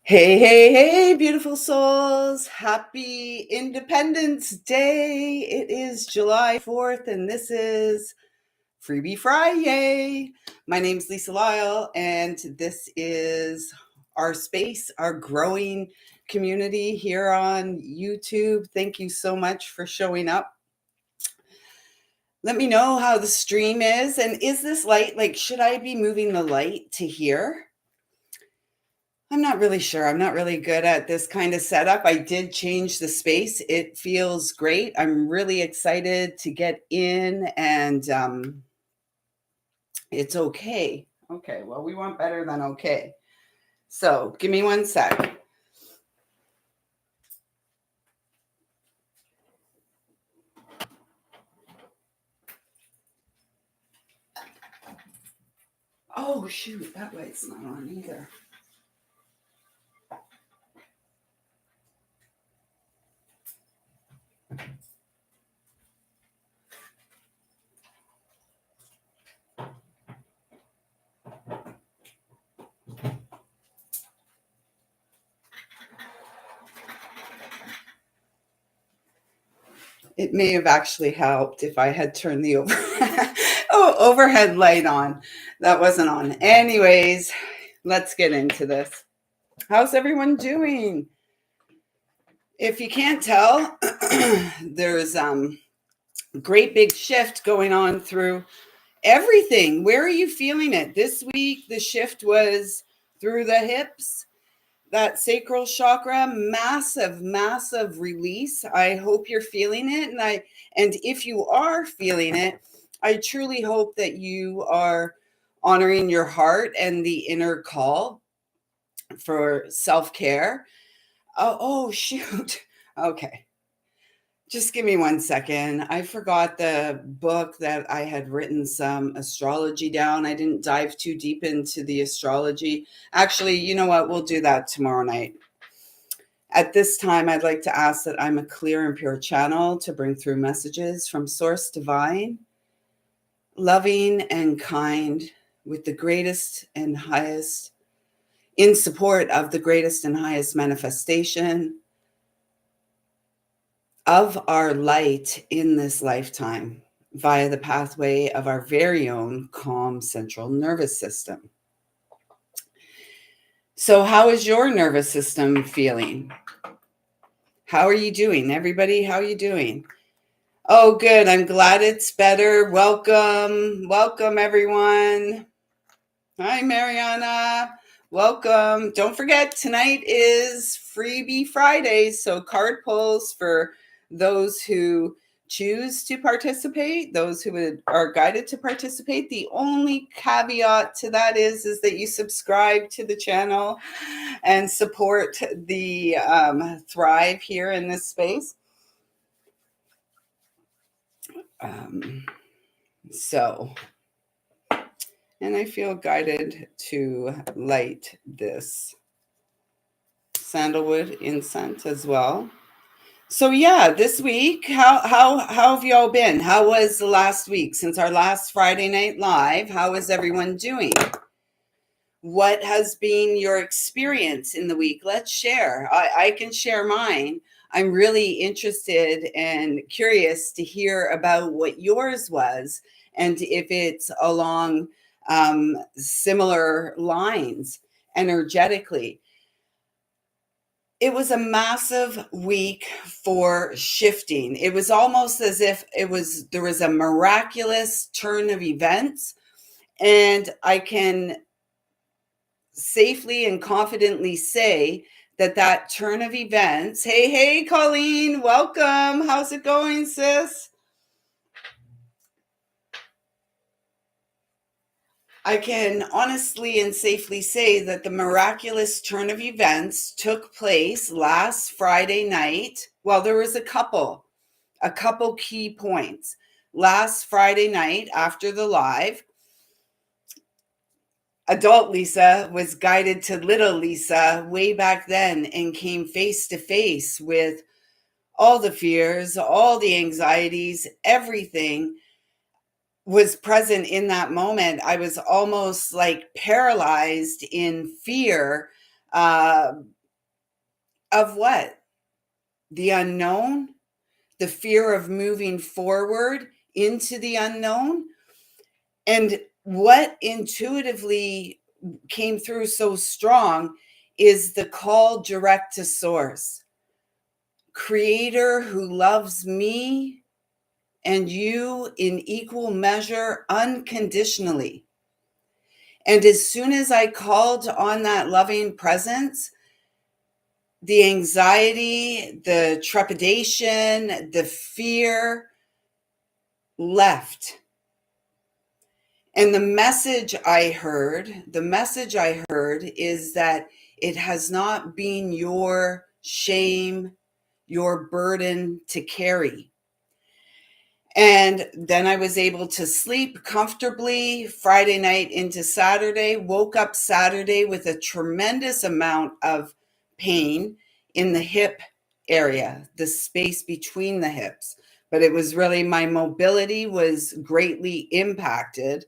Hey, hey, hey, beautiful souls. Happy Independence Day. It is July 4th, and this is FriYAY. My name's lisalyle, and this is our space, our growing community here on YouTube. Thank you so much for showing up. Let me know how the stream is. And is this light, like, should I be moving the light to here? I'm not really sure. I'm not really good at this kind of setup. I did change the space. It feels great. I'm really excited to get in, and it's okay. Okay, well, we want better than okay. So give me one sec. Oh, shoot, that light's not on either. It may have actually helped if I had turned the overhead light on. That wasn't on. Anyways, let's get into this. How's everyone doing? If you can't tell, there's great big shift going on through everything. Where are you feeling it? This week, the shift was through the hips, that sacral chakra, massive, massive release. I hope you're feeling it. And if you are feeling it, I truly hope that you are honoring your heart and the inner call for self-care. Oh shoot. Okay. Just give me one second. I forgot the book that I had written some astrology down. I didn't dive too deep into the astrology. Actually, you know what? We'll do that tomorrow night. At this time, I'd like to ask that I'm a clear and pure channel to bring through messages from Source Divine, loving and kind, with the greatest and highest, in support of the greatest and highest manifestation of our light in this lifetime via the pathway of our very own calm central nervous system. So, how is your nervous system feeling? How are you doing? Everybody, how are you doing? Oh, good. I'm glad it's better. Welcome. Welcome, everyone. Hi, Mariana. Welcome. Don't forget, tonight is Freebie Friday. So card pulls for those who choose to participate, those who are guided to participate. The only caveat to that is that you subscribe to the channel and support the Thrive here in this space. And I feel guided to light this sandalwood incense as well. So yeah, this week, how have y'all been? How was the last week since our last Friday night live? How is everyone doing? What has been your experience in the week? Let's share. I can share mine. I'm really interested and curious to hear about what yours was and if it's along similar lines energetically. It was a massive week for shifting. It was almost as if there was a miraculous turn of events, and I can safely and confidently say that turn of events. Hey, Colleen, welcome. How's it going, sis? I can honestly and safely say that the miraculous turn of events took place last Friday night. Well, there was a couple key points. Last Friday night after the live, adult Lisa was guided to little Lisa way back then and came face to face with all the fears, all the anxieties, everything was present in that moment. I was almost like paralyzed in fear, of what? The unknown, the fear of moving forward into the unknown. And what intuitively came through so strong is the call direct to source. Creator who loves me and you in equal measure unconditionally. And as soon as I called on that loving presence, the anxiety, the trepidation, the fear left. And the message I heard is that it has not been your shame, your burden to carry. And then I was able to sleep comfortably Friday night into Saturday, woke up Saturday with a tremendous amount of pain in the hip area, the space between the hips. But it was really, my mobility was greatly impacted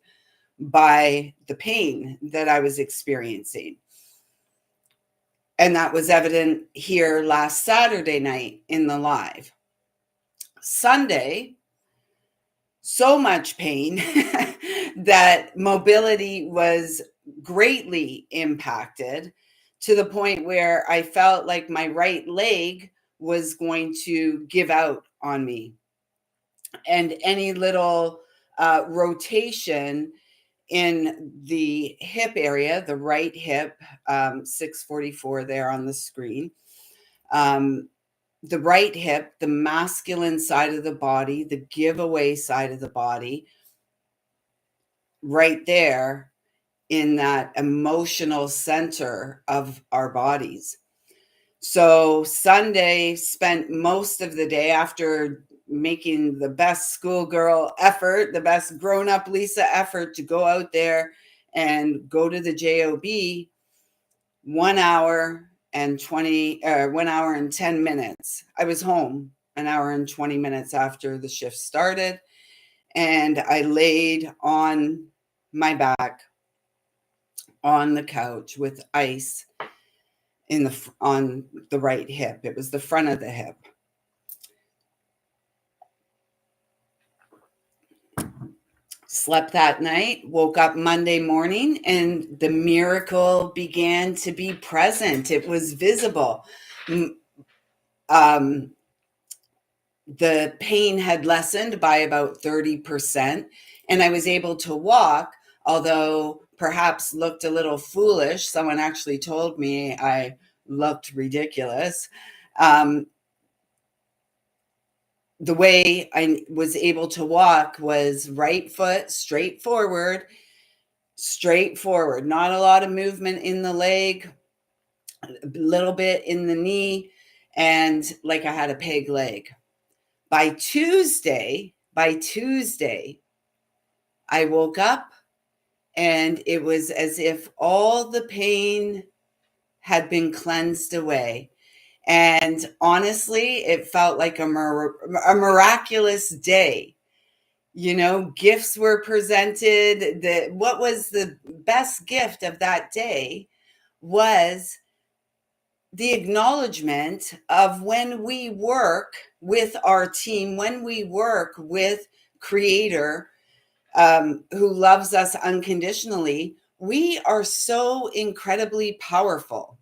by the pain that I was experiencing. And that was evident here last Saturday night in the live. Sunday, so much pain that mobility was greatly impacted to the point where I felt like my right leg was going to give out on me. And any little rotation in the hip area, the right hip, 644 there on the screen, the right hip, the masculine side of the body, the giveaway side of the body, right there in that emotional center of our bodies. So Sunday, spent most of the day, after making the best schoolgirl effort, the best grown-up Lisa effort, to go out there and go to the JOB, 1 hour and 10 minutes. I was home an hour and 20 minutes after the shift started, and I laid on my back on the couch with ice on the right hip. It was the front of the hip. Slept that night, woke up Monday morning, and the miracle began to be present. It was visible. The pain had lessened by about 30%, and I was able to walk, although perhaps looked a little foolish. Someone actually told me I looked ridiculous. The way I was able to walk was right foot straight forward, not a lot of movement in the leg, a little bit in the knee, and like I had a peg leg. By Tuesday, I woke up and it was as if all the pain had been cleansed away. And honestly, it felt like a miraculous day. You know, gifts were presented. What was the best gift of that day was the acknowledgement of when we work with our team, when we work with Creator, who loves us unconditionally, we are so incredibly powerful.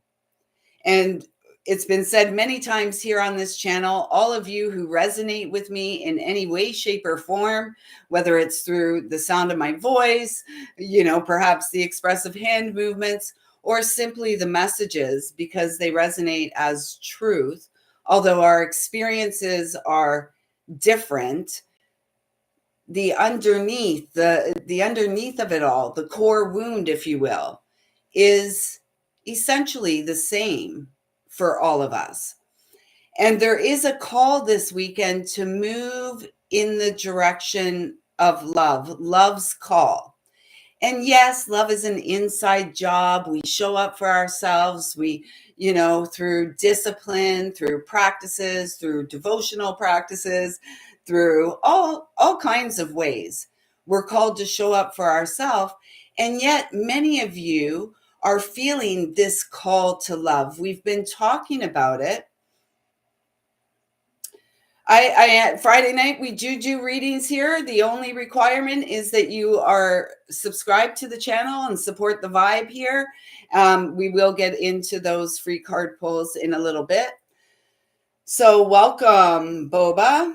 And it's been said many times here on this channel, all of you who resonate with me in any way, shape, or form, whether it's through the sound of my voice, you know, perhaps the expressive hand movements, or simply the messages, because they resonate as truth, although our experiences are different. The underneath of it all, the core wound, if you will, is essentially the same for all of us. And there is a call this weekend to move in the direction of love's call. And yes, love is an inside job. We show up for ourselves. We, you know, through discipline, through practices, through devotional practices, through all kinds of ways. We're called to show up for ourselves. And yet many of you are feeling this call to love. We've been talking about it. I Friday night we do readings here. The only requirement is that you are subscribed to the channel and support the vibe here. We will get into those free card pulls in a little bit. So welcome, Boba.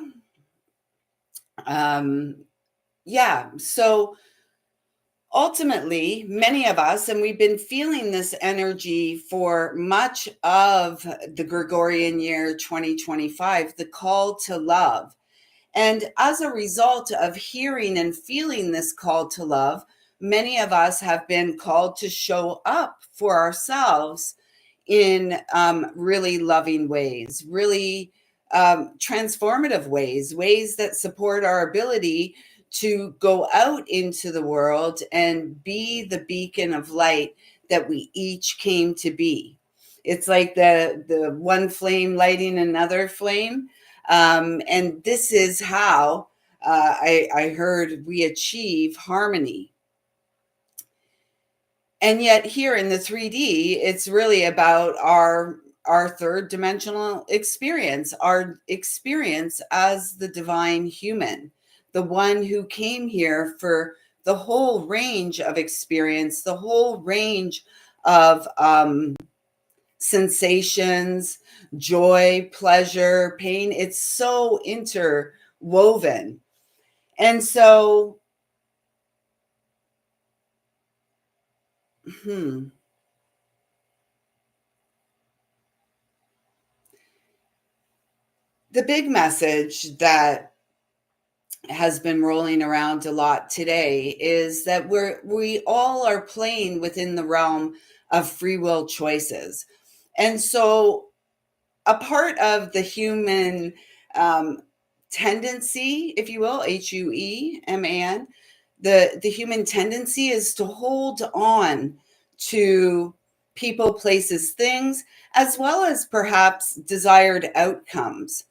Yeah, so ultimately, many of us, and we've been feeling this energy for much of the Gregorian year 2025, the call to love. And as a result of hearing and feeling this call to love, many of us have been called to show up for ourselves in really loving ways, really transformative ways, ways that support our ability to go out into the world and be the beacon of light that we each came to be. It's like the one flame lighting another flame. And this is how I heard we achieve harmony. And yet here in the 3D, it's really about our third dimensional experience, our experience as the divine human, the one who came here for the whole range of experience, the whole range of sensations, joy, pleasure, pain. It's so interwoven. And so, the big message that has been rolling around a lot today is that we all are playing within the realm of free will choices. And so a part of the human um, tendency, if you will, HUEMAN, the human tendency is to hold on to people, places, things, as well as perhaps desired outcomes.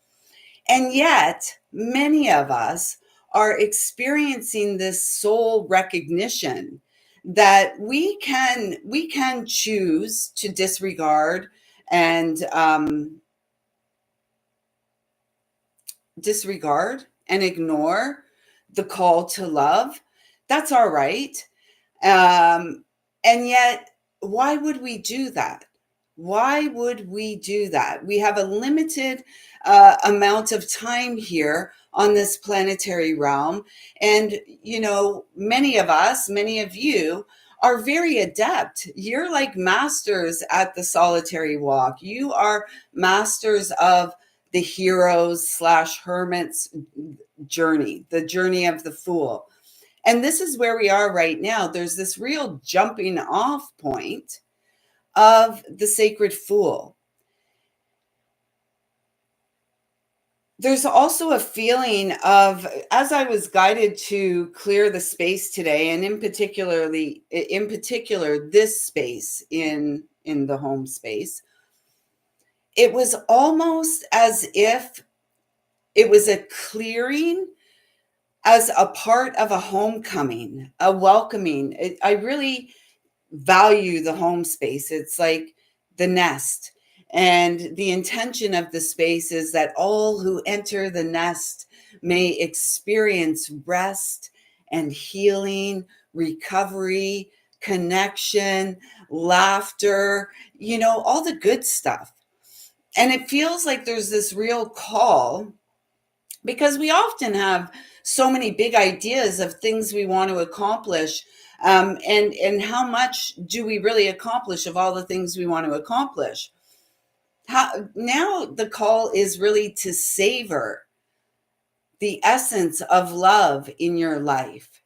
And yet, many of us are experiencing this soul recognition that we can choose to disregard and ignore the call to love. That's all right. Um, and yet, why would we do that? Why would we do that? We have a limited amount of time here on this planetary realm. And, many of us, many of you are very adept. You're like masters at the solitary walk. You are masters of the heroes slash hermits journey, the journey of the fool. And this is where we are right now. There's this real jumping off point of the sacred fool. There's also a feeling of, as I was guided to clear the space today, and in particular, this space in the home space, it was almost as if it was a clearing as a part of a homecoming, a welcoming. I really value the home space. It's like the nest. And the intention of the space is that all who enter the nest may experience rest and healing, recovery, connection, laughter, all the good stuff. And it feels like there's this real call because we often have so many big ideas of things we want to accomplish, and how much do we really accomplish of all the things we want to accomplish? Now the call is really to savor the essence of love in your life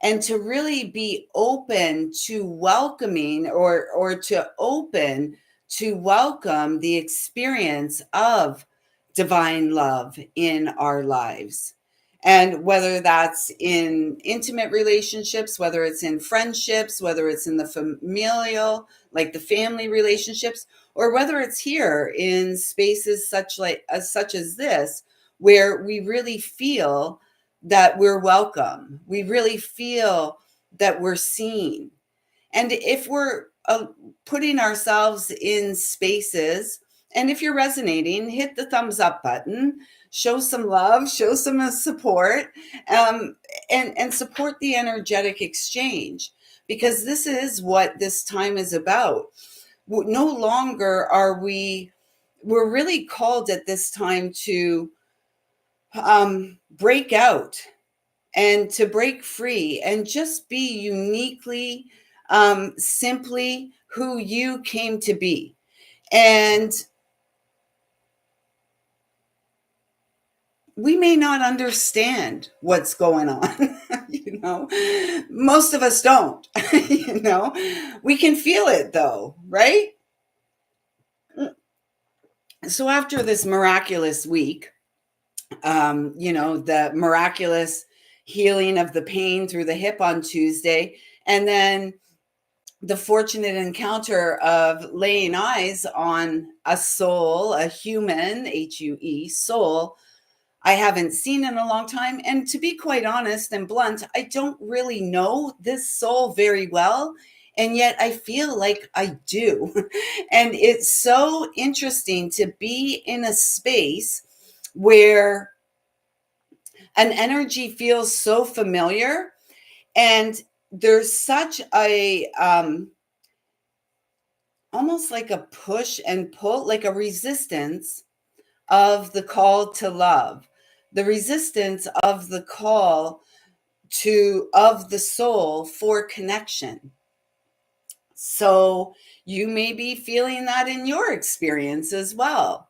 and to really be open to welcoming or to open to welcome the experience of divine love in our lives. And whether that's in intimate relationships, whether it's in friendships, whether it's in the familial, like the family relationships, or whether it's here in spaces such as this, where we really feel that we're welcome. We really feel that we're seen. And if we're putting ourselves in spaces. And if you're resonating, hit the thumbs up button, show some love, show some support, um, and support the energetic exchange, because this is what this time is about. No longer are we're really called at this time to break out and to break free and just be uniquely, simply who you came to be. And we may not understand what's going on. Most of us don't. We can feel it though, right? So after this miraculous week, the miraculous healing of the pain through the hip on Tuesday, and then the fortunate encounter of laying eyes on a soul, a human, HUE, soul, I haven't seen in a long time. And to be quite honest and blunt, I don't really know this soul very well. And yet I feel like I do. And it's so interesting to be in a space where an energy feels so familiar, and there's such a almost like a push and pull, like a resistance of the call to love, the resistance of the call to of the soul for connection. So you may be feeling that in your experience as well.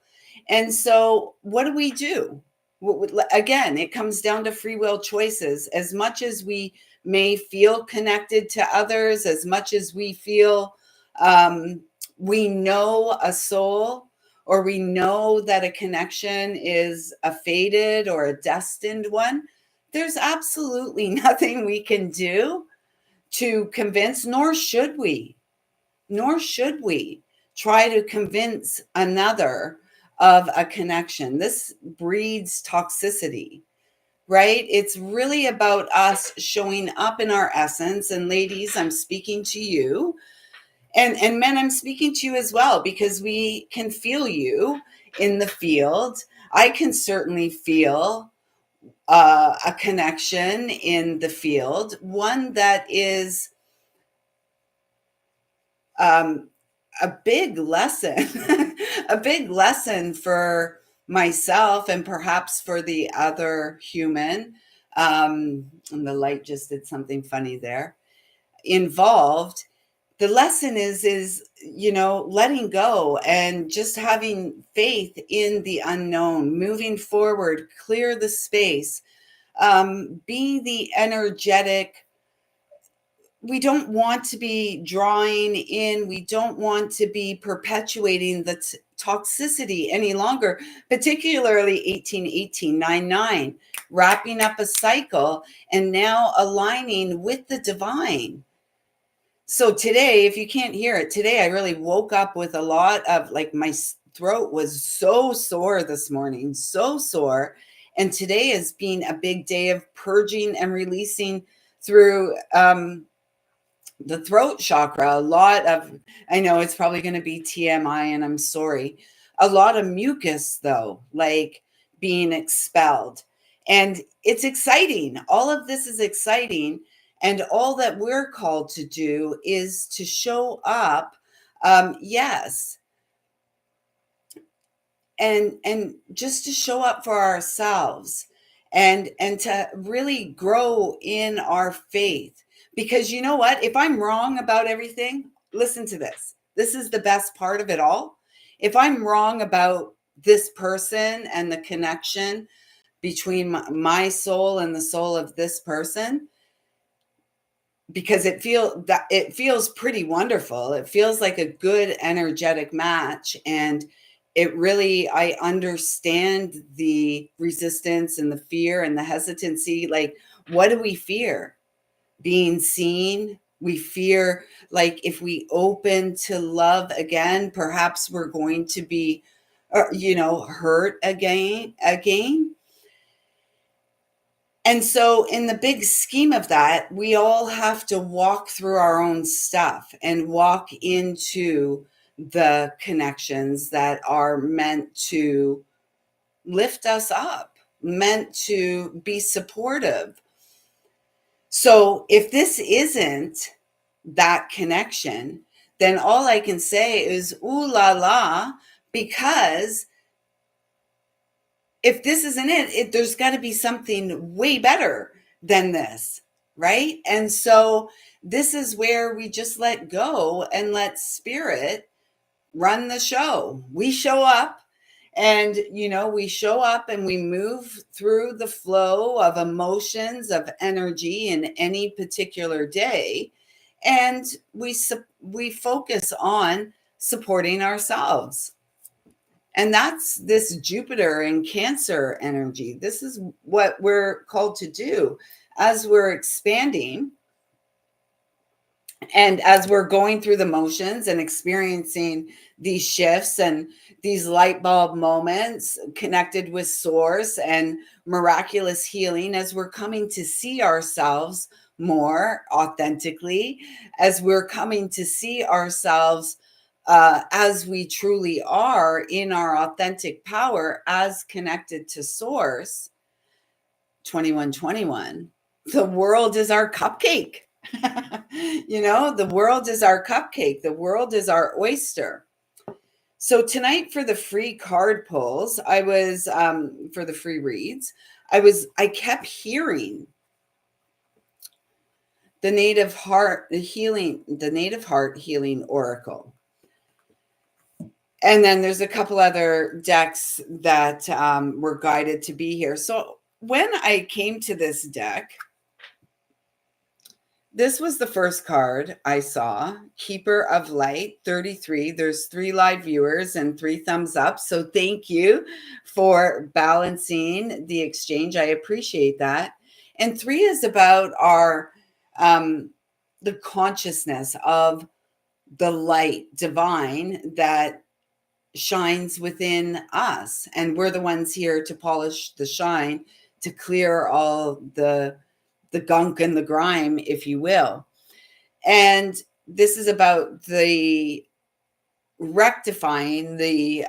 And so what do we do? Again, it comes down to free will choices. As much as we may feel connected to others, as much as we feel we know a soul, or we know that a connection is a fated or a destined one, there's absolutely nothing we can do to convince, nor should we try to convince another of a connection. This breeds toxicity, right? It's really about us showing up in our essence. And ladies, I'm speaking to you. And men, I'm speaking to you as well, because we can feel you in the field. I can certainly feel a connection in the field, one that is um, a big lesson, a big lesson for myself and perhaps for the other human. And the light just did something funny there. Involved. The lesson is letting go and just having faith in the unknown, moving forward, clear the space, be the energetic. We don't want to be drawing in. We don't want to be perpetuating the toxicity any longer, particularly 181899, wrapping up a cycle and now aligning with the divine. So today, if you can't hear it, today I really woke up with a lot of, like, my throat was so sore this morning, so sore. And today has been a big day of purging and releasing through the throat chakra. A lot of, I know it's probably going to be TMI and I'm sorry, a lot of mucus though, like being expelled. And it's exciting. All of this is exciting. And all that we're called to do is to show up. Yes. And just to show up for ourselves, and to really grow in our faith. Because you know what, if I'm wrong about everything, listen to this, this is the best part of it all. If I'm wrong about this person and the connection between my soul and the soul of this person, because it feels pretty wonderful, it feels like a good energetic match. And it really, I understand the resistance and the fear and the hesitancy. Like, what do we fear? Being seen. We fear, like, if we open to love again, perhaps we're going to be hurt again. And so, in the big scheme of that, we all have to walk through our own stuff and walk into the connections that are meant to lift us up, meant to be supportive. So, if this isn't that connection, then all I can say is ooh la la, because if this isn't there's got to be something way better than this, right? And so this is where we just let go and let spirit run the show. We show up, and we show up and we move through the flow of emotions, of energy in any particular day, and we focus on supporting ourselves. And that's this Jupiter and Cancer energy. This is what we're called to do as we're expanding and as we're going through the motions and experiencing these shifts and these light bulb moments connected with source and miraculous healing, as we're coming to see ourselves more authentically, as we're coming to see ourselves as we truly are in our authentic power as connected to source. 2121, the world is our cupcake. The world is our cupcake. The world is our oyster. So tonight, for the free card pulls, I was for the free reads, I kept hearing the native heart healing oracle. And then there's a couple other decks that were guided to be here. So when I came to this deck, this was the first card I saw, Keeper of Light 33. There's 3 live viewers and 3 thumbs up. So thank you for balancing the exchange. I appreciate that. And 3 is about our the consciousness of the light divine that shines within us, and we're the ones here to polish the shine, to clear all the gunk and the grime, if you will. And this is about the rectifying, the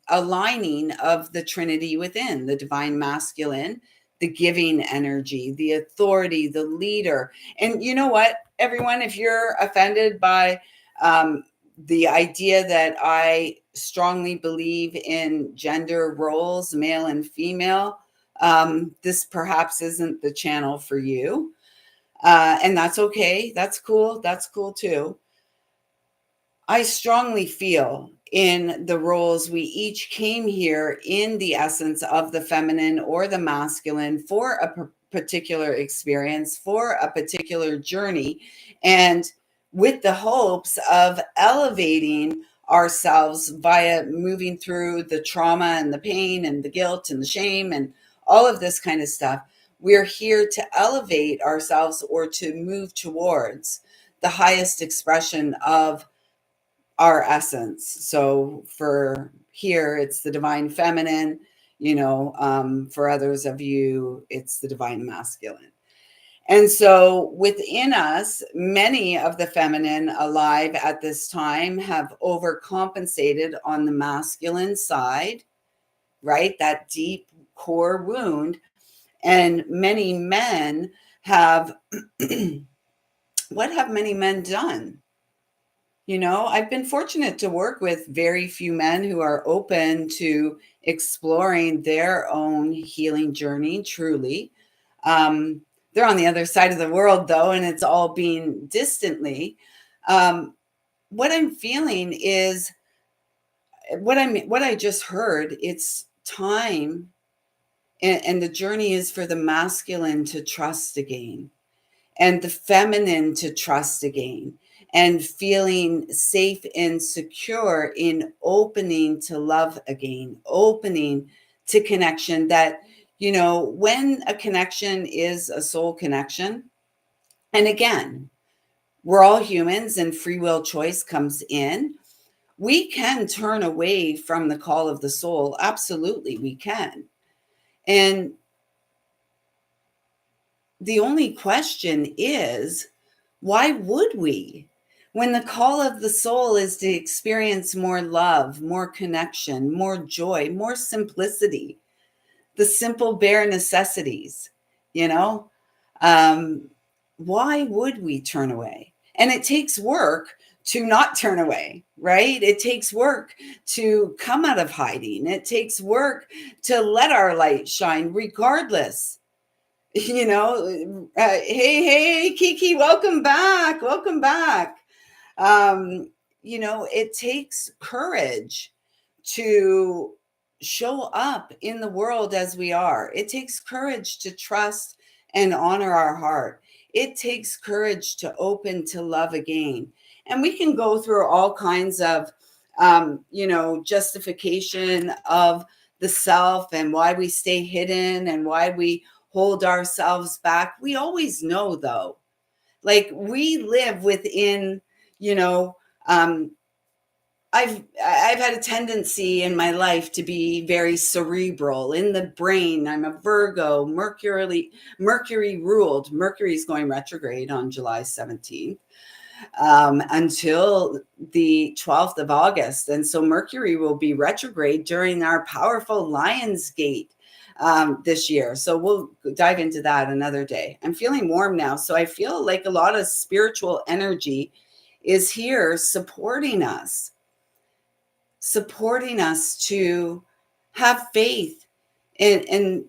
aligning of the Trinity within, the divine masculine, the giving energy, the authority, the leader. And you know what, everyone, if you're offended by the idea that I strongly believe in gender roles, male and female, this perhaps isn't the channel for you. And that's okay. That's cool. That's cool too. I strongly feel in the roles we each came here in the essence of the feminine or the masculine for a particular experience, for a particular journey, and with the hopes of elevating ourselves via moving through the trauma and the pain and the guilt and the shame and all of this kind of stuff. We're here to elevate ourselves or to move towards the highest expression of our essence. So for here, it's the divine feminine, for others of you, it's the divine masculine. And so within us, many of the feminine alive at this time have overcompensated on the masculine side, right? That deep core wound. And many men have, what have many men done? I've been fortunate to work with very few men who are open to exploring their own healing journey, truly. They're on the other side of the world, though, and it's all being distantly. What I'm feeling is what I just heard. It's time, and the journey is for the masculine to trust again, and the feminine to trust again, and feeling safe and secure in opening to love again, opening to connection. That, when a connection is a soul connection, and again, we're all humans and free will choice comes in, we can turn away from the call of the soul. Absolutely, we can. And the only question is, why would we? When the call of the soul is to experience more love, more connection, more joy, more simplicity, the simple bare necessities, you know, um, why would we turn away? And it takes work to not turn away, right? It takes work to come out of hiding. It takes work to let our light shine regardless. Hey, Kiki, welcome back. Welcome back. Um, it takes courage to show up in the world as we are. It takes courage to trust and honor our heart. It takes courage to open to love again. And we can go through all kinds of, justification of the self and why we stay hidden and why we hold ourselves back. We always know, though, like we live within, you know, um, I've had a tendency in my life to be very cerebral in the brain. I'm a Virgo, Mercury ruled. Mercury's going retrograde on July 17th, until the 12th of August. And so Mercury will be retrograde during our powerful Lionsgate this year. So we'll dive into that another day. I'm feeling warm now. So I feel like a lot of spiritual energy is here supporting us to have faith and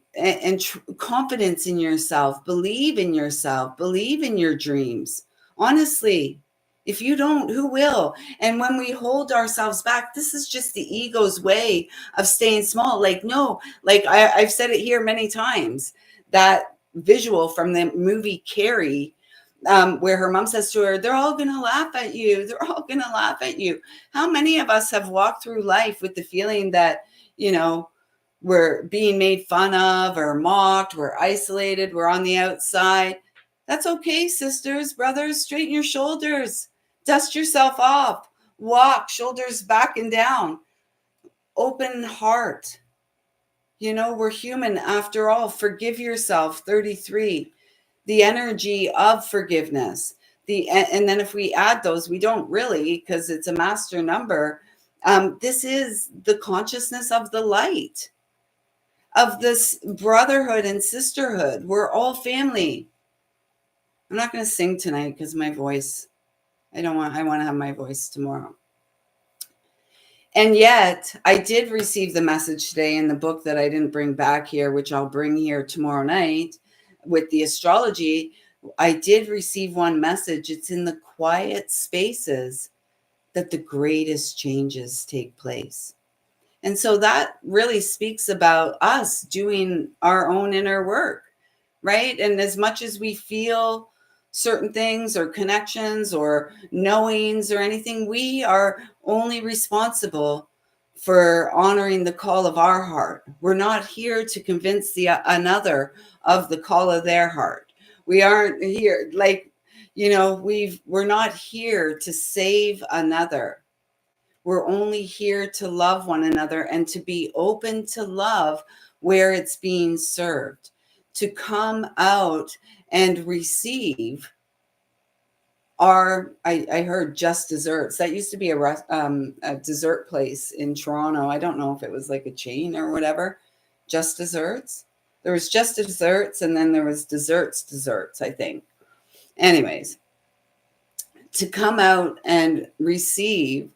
confidence in yourself, believe in yourself, believe in your dreams. Honestly, if you don't, who will? And when we hold ourselves back, this is just the ego's way of staying small. Like, no, like I've said it here many times, that visual from the movie Carrie, where her mom says to her, they're all going to laugh at you. They're all going to laugh at you. How many of us have walked through life with the feeling that, we're being made fun of or mocked, we're isolated, we're on the outside? That's okay, sisters, brothers, straighten your shoulders, dust yourself off, walk, shoulders back and down, open heart. We're human after all. Forgive yourself, 33. The energy of forgiveness. And then if we add those, we don't really, because it's a master number. This is the consciousness of the light, of this brotherhood and sisterhood. We're all family. I'm not going to sing tonight because my voice, I want to have my voice tomorrow. And yet I did receive the message today in the book that I didn't bring back here, which I'll bring here tomorrow night with the astrology. I did receive one message. It's in the quiet spaces that the greatest changes take place. And so that really speaks about us doing our own inner work, right? And as much as we feel certain things or connections or knowings or anything, we are only responsible for honoring the call of our heart. We're not here to convince another of the call of their heart. We aren't here, we're not here to save another. We're only here to love one another and to be open to love where it's being served, to come out and receive I heard Just Desserts. That used to be a dessert place in Toronto. I don't know if it was like a chain or whatever. Just Desserts. There was Just Desserts, and then there was Desserts, I think. Anyways, to come out and receive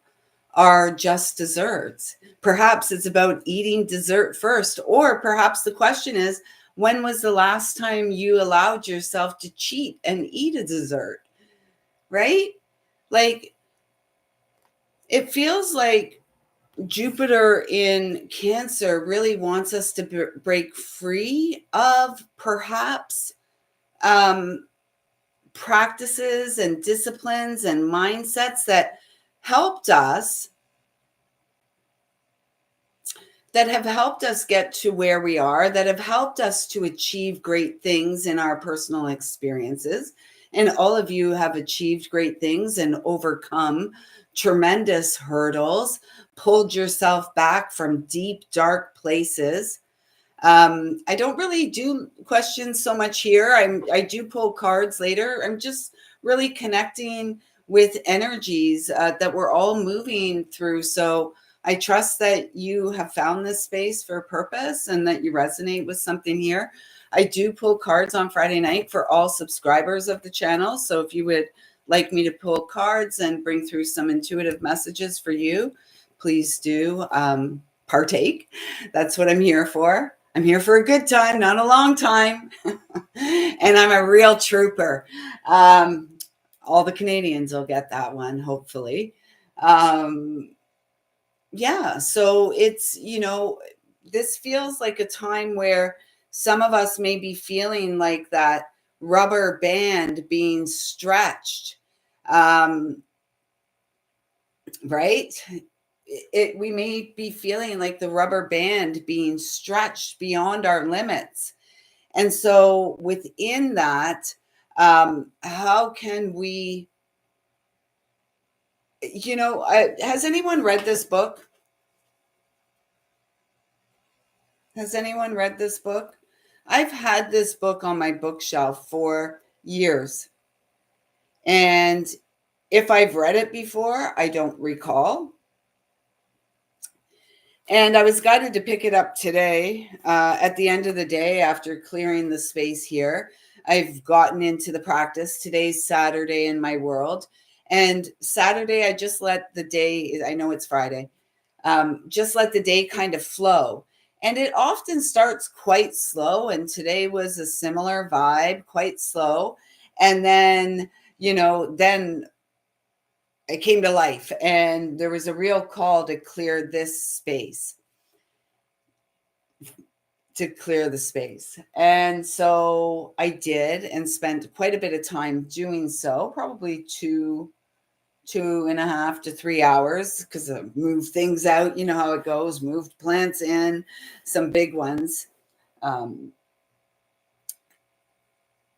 our just desserts. Perhaps it's about eating dessert first, or perhaps the question is, when was the last time you allowed yourself to cheat and eat a dessert? Right? Like, it feels like Jupiter in Cancer really wants us to break free of perhaps practices and disciplines and mindsets that helped us, that have helped us get to where we are, that have helped us to achieve great things in our personal experiences. And all of you have achieved great things and overcome tremendous hurdles, pulled yourself back from deep, dark places. I don't really do questions so much here. I do pull cards later. I'm just really connecting with energies that we're all moving through. So I trust that you have found this space for a purpose and that you resonate with something here. I do pull cards on Friday night for all subscribers of the channel. So if you would like me to pull cards and bring through some intuitive messages for you, please do partake. That's what I'm here for. I'm here for a good time, not a long time. And I'm a real trooper. All the Canadians will get that one, hopefully. Yeah, so it's, this feels like a time where some of us may be feeling like that rubber band being stretched. Right? We may be feeling like the rubber band being stretched beyond our limits. And so within that, how can we, has anyone read this book? Has anyone read this book? I've had this book on my bookshelf for years. And if I've read it before, I don't recall. And I was guided to pick it up today at the end of the day after clearing the space here. I've gotten into the practice. Today's Saturday in my world. And Saturday, I just let the day, I know it's Friday, just let the day kind of flow. And it often starts quite slow. And today was a similar vibe, quite slow. And then, then it came to life and there was a real call to clear this space, And so I did and spent quite a bit of time doing so, probably 2.5 to 3 hours, because I moved things out. You know how it goes, moved plants in, some big ones.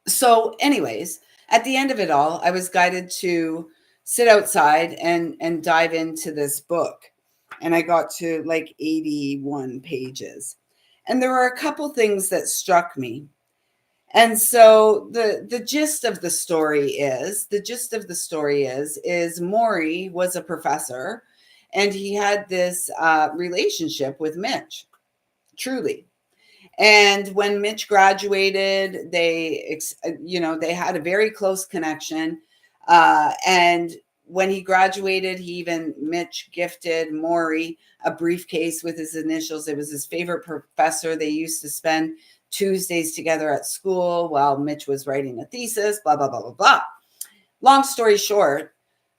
So anyways, at the end of it all, I was guided to sit outside and dive into this book. And I got to like 81 pages. And there were a couple things that struck me. And so the gist of the story is Maury was a professor and he had this relationship with Mitch, truly. And when Mitch graduated, they had a very close connection. And when he graduated, Mitch gifted Maury a briefcase with his initials. It was his favorite professor. They used to spend Tuesdays together at school while Mitch was writing a thesis, blah, blah, blah, blah, blah. Long story short,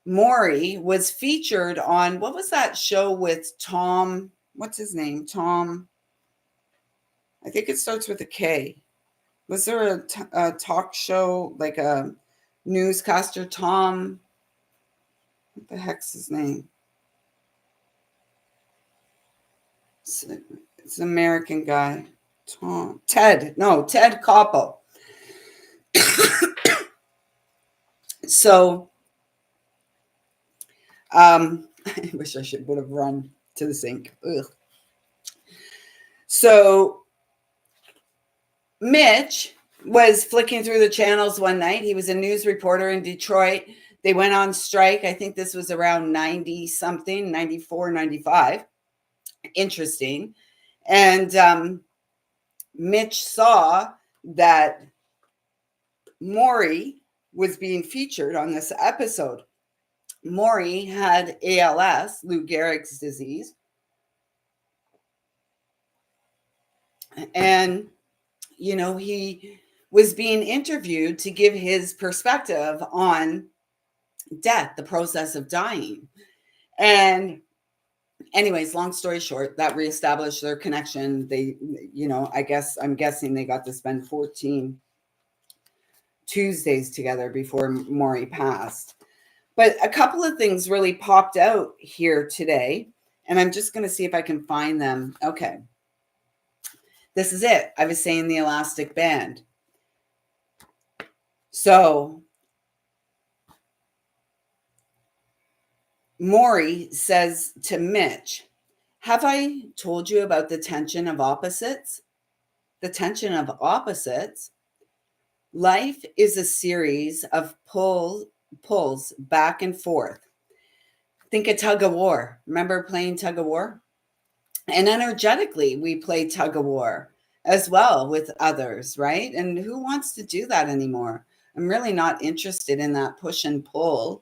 Maury was featured on, what was that show with Tom? What's his name? Tom. I think it starts with a K. Was there a talk show, like a newscaster, Tom? What the heck's his name? It's an American guy. Ted Koppel. So, I wish I would have run to the sink. Ugh. So, Mitch was flicking through the channels one night. He was a news reporter in Detroit. They went on strike. I think this was around 90 something, 94, 95. Interesting. And Mitch saw that Maury was being featured on this episode. Maury had ALS, Lou Gehrig's disease. And, he was being interviewed to give his perspective on death, the process of dying. And anyways, long story short, that reestablished their connection. They, I'm guessing they got to spend 14 Tuesdays together before Maury passed. But a couple of things really popped out here today, and I'm just going to see if I can find them. Okay. This is it. I was saying the elastic band. So Maury says to Mitch, have I told you about the tension of opposites? the tension of opposites. Life is a series of pulls back and forth. Think a tug of war. Remember playing tug of war? And energetically, we play tug of war as well with others, right? And who wants to do that anymore? I'm really not interested in that push and pull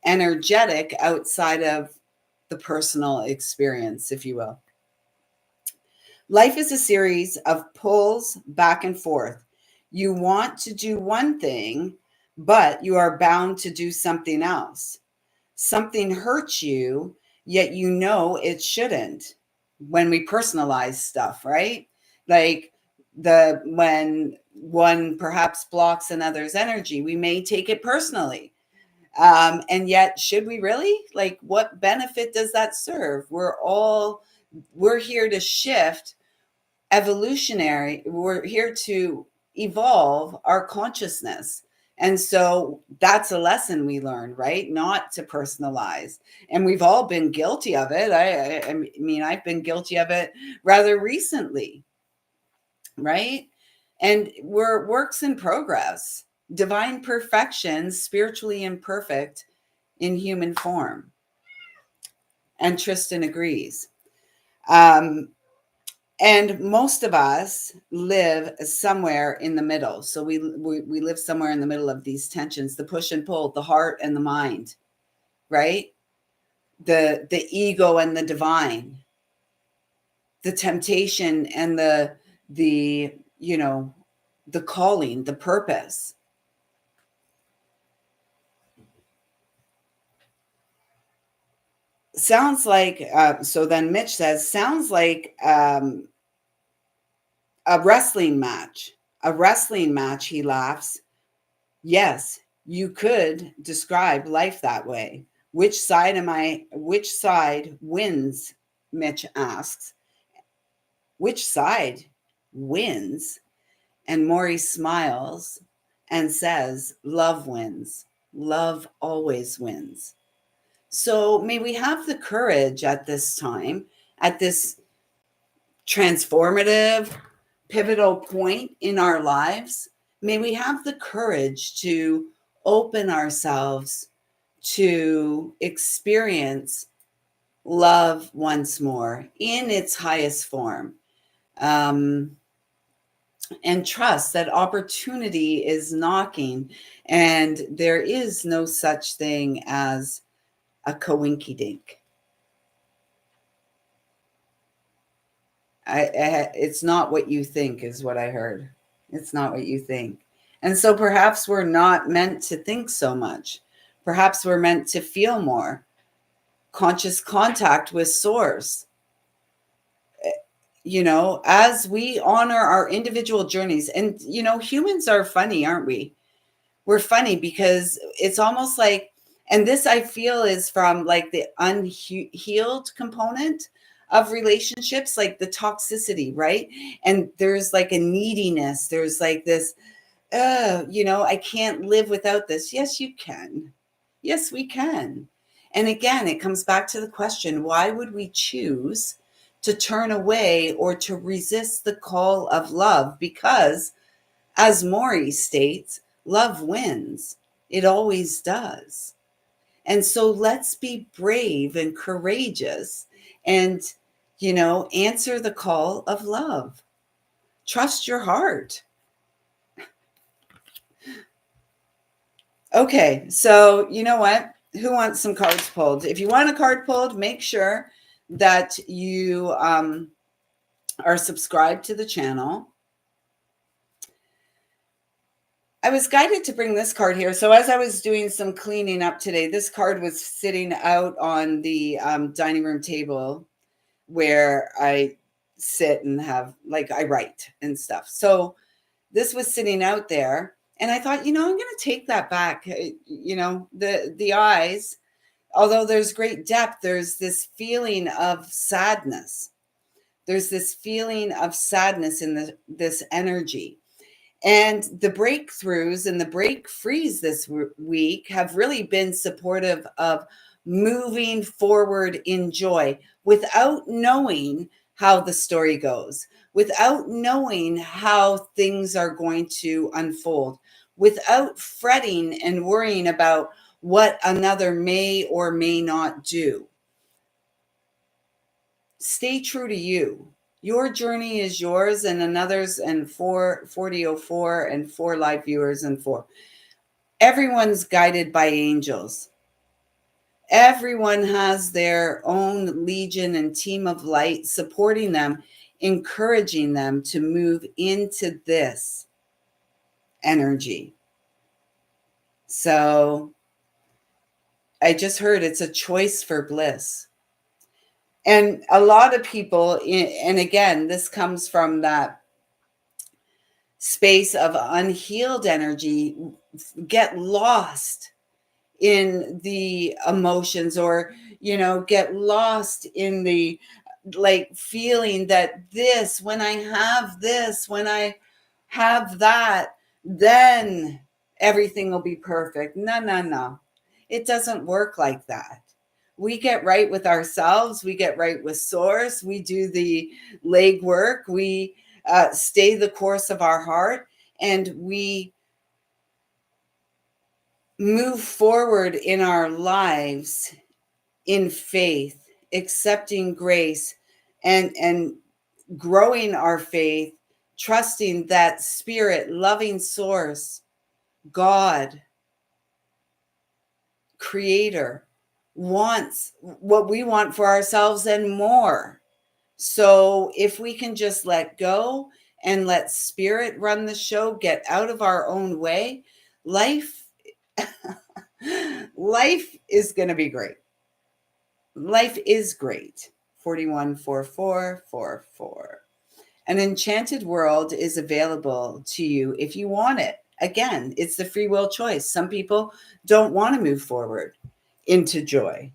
energetic outside of the personal experience, if you will. Life is a series of pulls back and forth. You want to do one thing, but you are bound to do something else. Something hurts you, yet you know it shouldn't. When we personalize stuff, right? Like when one perhaps blocks another's energy, we may take it personally. And yet, should we really? Like, what benefit does that serve? We're here to shift evolutionary. We're here to evolve our consciousness. And so that's a lesson we learn, right? Not to personalize. And we've all been guilty of it. I mean, I've been guilty of it rather recently, right? And we're works in progress, divine perfection, spiritually imperfect in human form. And Tristan agrees. And most of us live somewhere in the middle. So we live somewhere in the middle of these tensions, the push and pull, the heart and the mind, right? The ego and the divine, the temptation and the the calling, the purpose. Sounds like, so then Mitch says, sounds like a wrestling match. A wrestling match, he laughs. Yes, you could describe life that way. Which side wins? Mitch asks. Which side wins? And Maury smiles and says, love wins. Love always wins. So may we have the courage at this time, at this transformative, pivotal point in our lives, may we have the courage to open ourselves to experience love once more in its highest form. And trust that opportunity is knocking, and there is no such thing as a coinky dink. It's not what you think, is what I heard. It's not what you think. And so perhaps we're not meant to think so much. Perhaps we're meant to feel more. Conscious contact with source. As we honor our individual journeys. And, humans are funny, aren't we? We're funny because it's almost like, and this I feel is from like the unhealed component of relationships, like the toxicity, right? And there's like a neediness. There's like this, I can't live without this. Yes, you can. Yes, we can. And again, it comes back to the question, why would we choose to turn away or to resist the call of love? Because, as Maury states, love wins. It always does. And so let's be brave and courageous and, answer the call of love. Trust your heart. Okay, so you know what? Who wants some cards pulled? If you want a card pulled, make sure that you are subscribed to the channel. I was guided to bring this card here. So as I was doing some cleaning up today, this card was sitting out on the dining room table where I sit and I write and stuff. So this was sitting out there. And I thought, I'm going to take that back. The eyes, although there's great depth, there's this feeling of sadness. There's this feeling of sadness in this energy. And the breakthroughs and the break frees this week have really been supportive of moving forward in joy without knowing how the story goes, without knowing how things are going to unfold, without fretting and worrying about what another may or may not do. Stay true to you. Your journey is yours and another's, and 4004 and 4 live viewers and 4. Everyone's guided by angels. Everyone has their own legion and team of light supporting them, encouraging them to move into this energy. So I just heard it's a choice for bliss. And a lot of people, and again, this comes from that space of unhealed energy, get lost in the emotions, or get lost in the like feeling that this, when I have this, when I have that, then everything will be perfect. No, no, no, it doesn't work like that. We get right with ourselves, we get right with source, we do the legwork, we stay the course of our heart, and we move forward in our lives in faith, accepting grace, and growing our faith, trusting that spirit, loving source, God, creator, wants what we want for ourselves and more. So if we can just let go and let spirit run the show, get out of our own way, life life is going to be great. Life is great. 414444. An enchanted world is available to you if you want it. Again, it's the free will choice. Some people don't want to move forward into joy,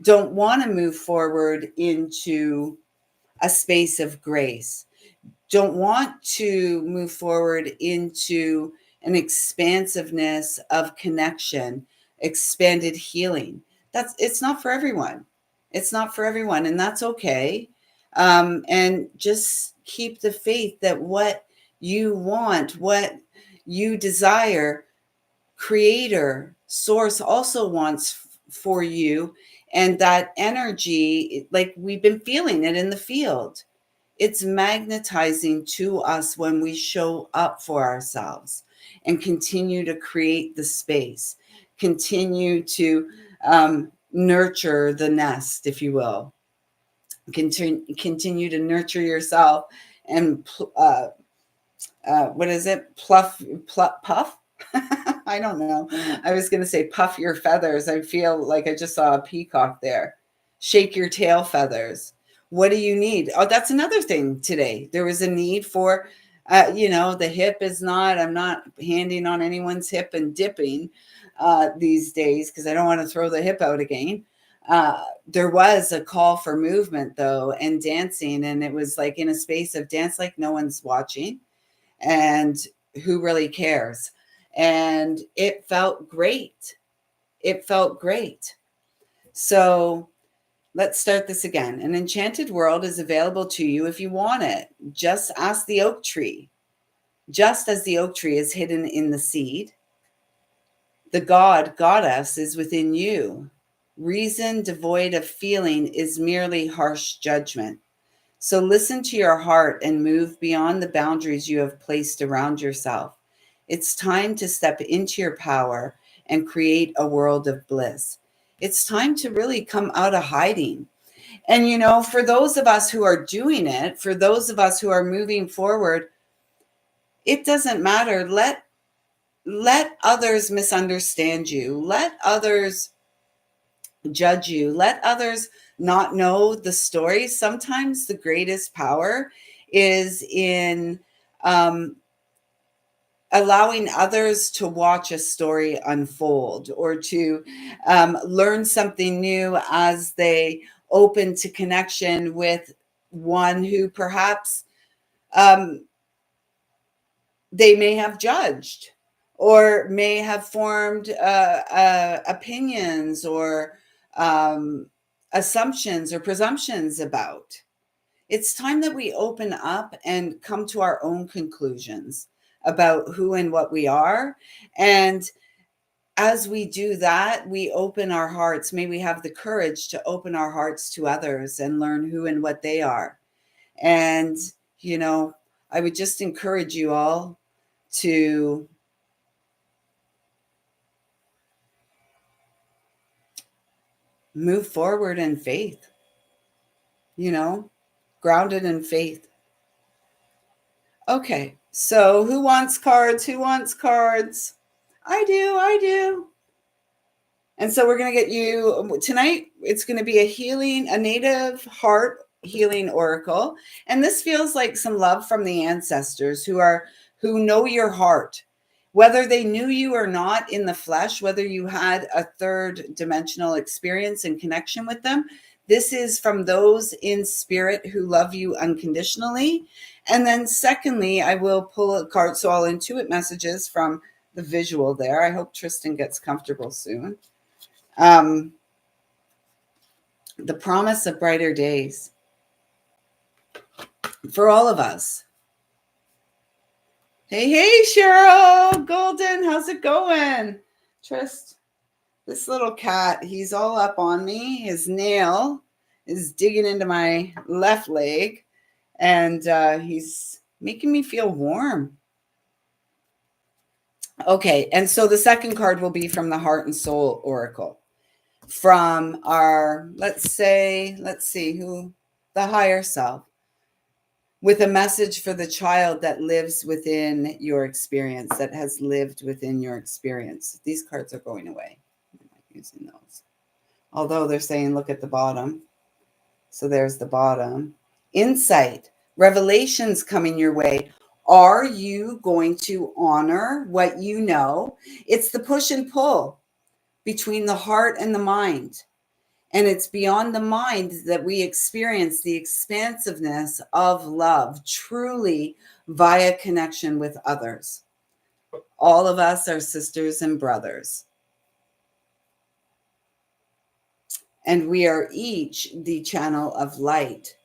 don't want to move forward into a space of grace, don't want to move forward into an expansiveness of connection, expanded healing. It's not for everyone. It's not for everyone, and that's okay. And just keep the faith that what you want, what you desire, creator, source also wants for you. And that energy, like we've been feeling it in the field, it's magnetizing to us when we show up for ourselves and continue to create the space, continue to nurture the nest, if you will, continue to nurture yourself and what is it? Puff? I don't know. I was going to say puff your feathers. I feel like I just saw a peacock there. Shake your tail feathers. What do you need? Oh, that's another thing today. There was a need for, the hip is not, I'm not handing on anyone's hip and dipping these days because I don't want to throw the hip out again. There was a call for movement though, and dancing. And it was like in a space of dance, like no one's watching. And who really cares? And it felt great. It felt great. So let's start this again. An enchanted world is available to you if you want it. Just ask the oak tree. Just as the oak tree is hidden in the seed, the goddess is within you. Reason devoid of feeling is merely harsh judgment. So listen to your heart and move beyond the boundaries you have placed around yourself. It's time to step into your power and create a world of bliss. It's time to really come out of hiding. And, for those of us who are doing it, for those of us who are moving forward, it doesn't matter. Let others misunderstand you. Let others judge you. Let others not know the story. Sometimes the greatest power is in allowing others to watch a story unfold, or to learn something new as they open to connection with one who perhaps they may have judged, or may have formed opinions or assumptions or presumptions about. It's time that we open up and come to our own conclusions about who and what we are. And as we do that, we open our hearts. May we have the courage to open our hearts to others and learn who and what they are. And, you know, I would just encourage you all to move forward in faith, grounded in faith. Okay, so who wants cards? Who wants cards? I do. And so we're going to get you tonight. It's going to be a native heart healing oracle. And this feels like some love from the ancestors who know your heart, whether they knew you or not in the flesh, whether you had a third dimensional experience and connection with them. This is from those in spirit who love you unconditionally. And then secondly, I will pull a card. So I'll intuit messages from the visual there. I hope Tristan gets comfortable soon. The promise of brighter days for all of us. Hey, Cheryl Golden, how's it going? Trist, this little cat, he's all up on me. His nail is digging into my left leg, and he's making me feel warm. Okay, and so the second card will be from the Heart and Soul Oracle. From our, let's see who, the higher self, with a message for the child that lives within your experience, that has lived within your experience. These cards are going away. I'm not using those. Although they're saying, look at the bottom. So there's the bottom. Insight, revelations coming your way. Are you going to honor what you know? It's the push and pull between the heart and the mind. And it's beyond the mind that we experience the expansiveness of love, truly via connection with others. All of us are sisters and brothers. And we are each the channel of light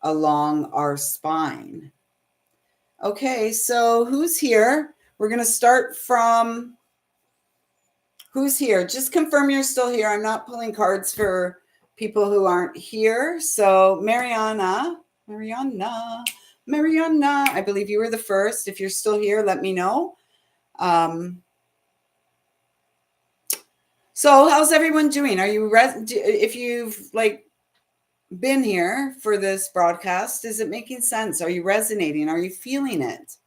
along our spine. Okay, so who's here? We're going to start from... Who's here? Just confirm you're still here. I'm not pulling cards for people who aren't here. So Mariana, I believe you were the first. If you're still here, let me know. So how's everyone doing? Are you if you've been here for this broadcast, is it making sense? Are you resonating? Are you feeling it?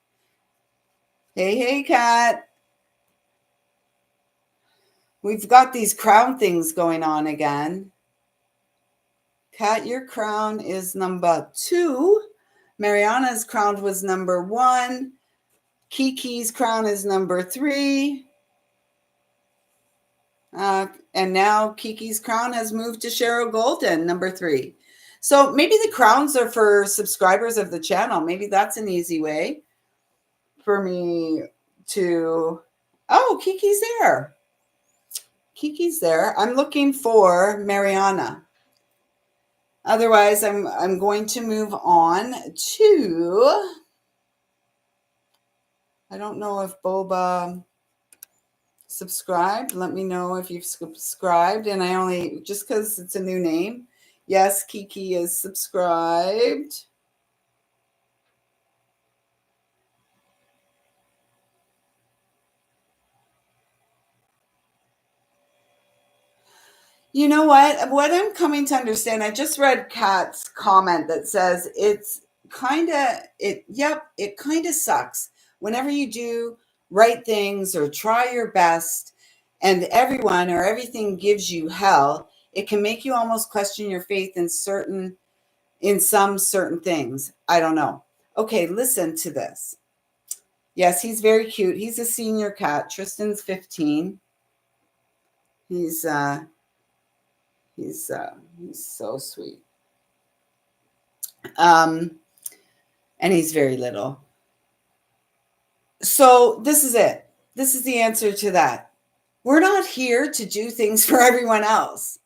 Hey, Kat. We've got these crown things going on again. Kat, your crown is number 2. Mariana's crown was number 1. Kiki's crown is number 3. And now Kiki's crown has moved to Cheryl Golden, number 3. So maybe the crowns are for subscribers of the channel. Maybe that's an easy way for me to... Oh, Kiki's there. I'm looking for Mariana. Otherwise, I'm going to move on to... I don't know if Boba subscribed. Let me know if you've subscribed. And I only... Just because it's a new name. Yes, Kiki is subscribed. You know what? What I'm coming to understand, I just read Kat's comment that says it kind of sucks whenever you do right things or try your best and everyone or everything gives you hell. It can make you almost question your faith in some certain things. I don't know. Okay, listen to this. Yes, he's very cute. He's a senior cat. Tristan's 15. He's so sweet. And he's very little. So this is it. This is the answer to that. We're not here to do things for everyone else.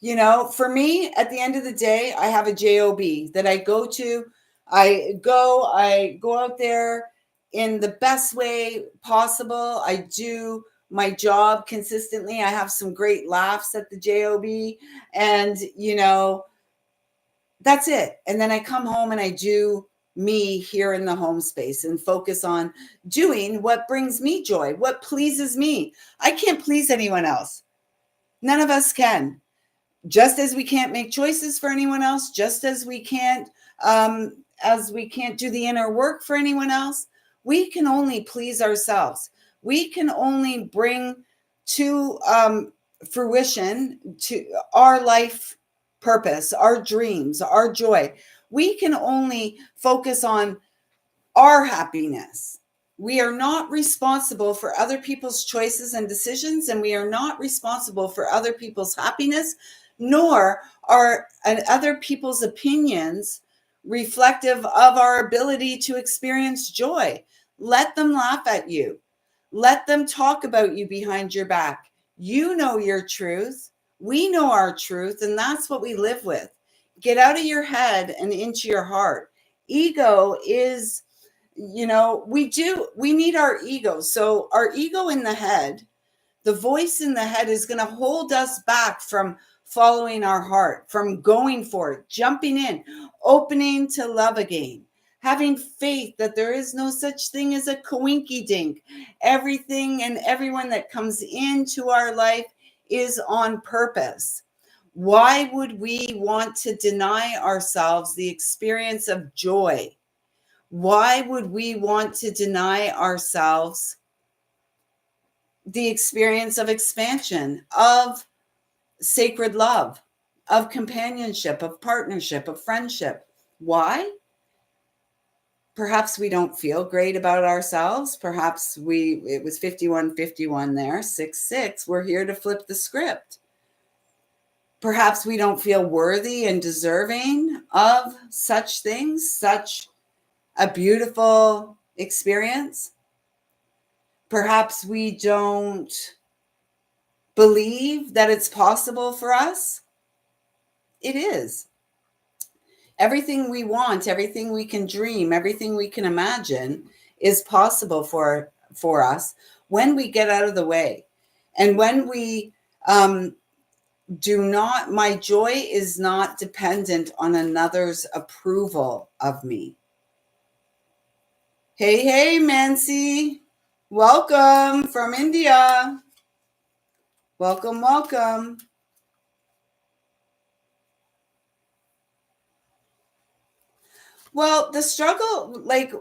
You know, for me, at the end of the day, I have a job that I go to. I go out there in the best way possible. I do my job consistently. I have some great laughs at the job, and you know, that's it. And then I come home and I do me here in the home space and focus on doing what brings me joy, what pleases me. I can't please anyone else. None of us can. Just as we can't make choices for anyone else, just as we can't do the inner work for anyone else, we can only please ourselves. We can only bring to fruition to our life purpose, our dreams, our joy. We can only focus on our happiness. We are not responsible for other people's choices and decisions, and we are not responsible for other people's happiness, nor are other people's opinions reflective of our ability to experience joy. Let them laugh at you. Let them talk about you behind your back. You know your truth. We know our truth, and that's what we live with. Get out of your head and into your heart. Ego is, we need our ego. So our ego in the head, the voice in the head, is going to hold us back from following our heart, from going for it, jumping in, opening to love again, having faith that there is no such thing as a coinky dink. Everything and everyone that comes into our life is on purpose. Why would we want to deny ourselves the experience of joy? Why would we want to deny ourselves the experience of expansion, of sacred love, of companionship, of partnership, of friendship? Why? Perhaps we don't feel great about ourselves. Perhaps it was 51-51 there, 6-6. We're here to flip the script. Perhaps we don't feel worthy and deserving of such things, such a beautiful experience. Perhaps we don't believe that it's possible for us. It is. Everything we want, everything we can dream, everything we can imagine is possible for us when we get out of the way. And when we my joy is not dependent on another's approval of me. Hey, Mansi. Welcome from India. Welcome. Well, the struggle, like,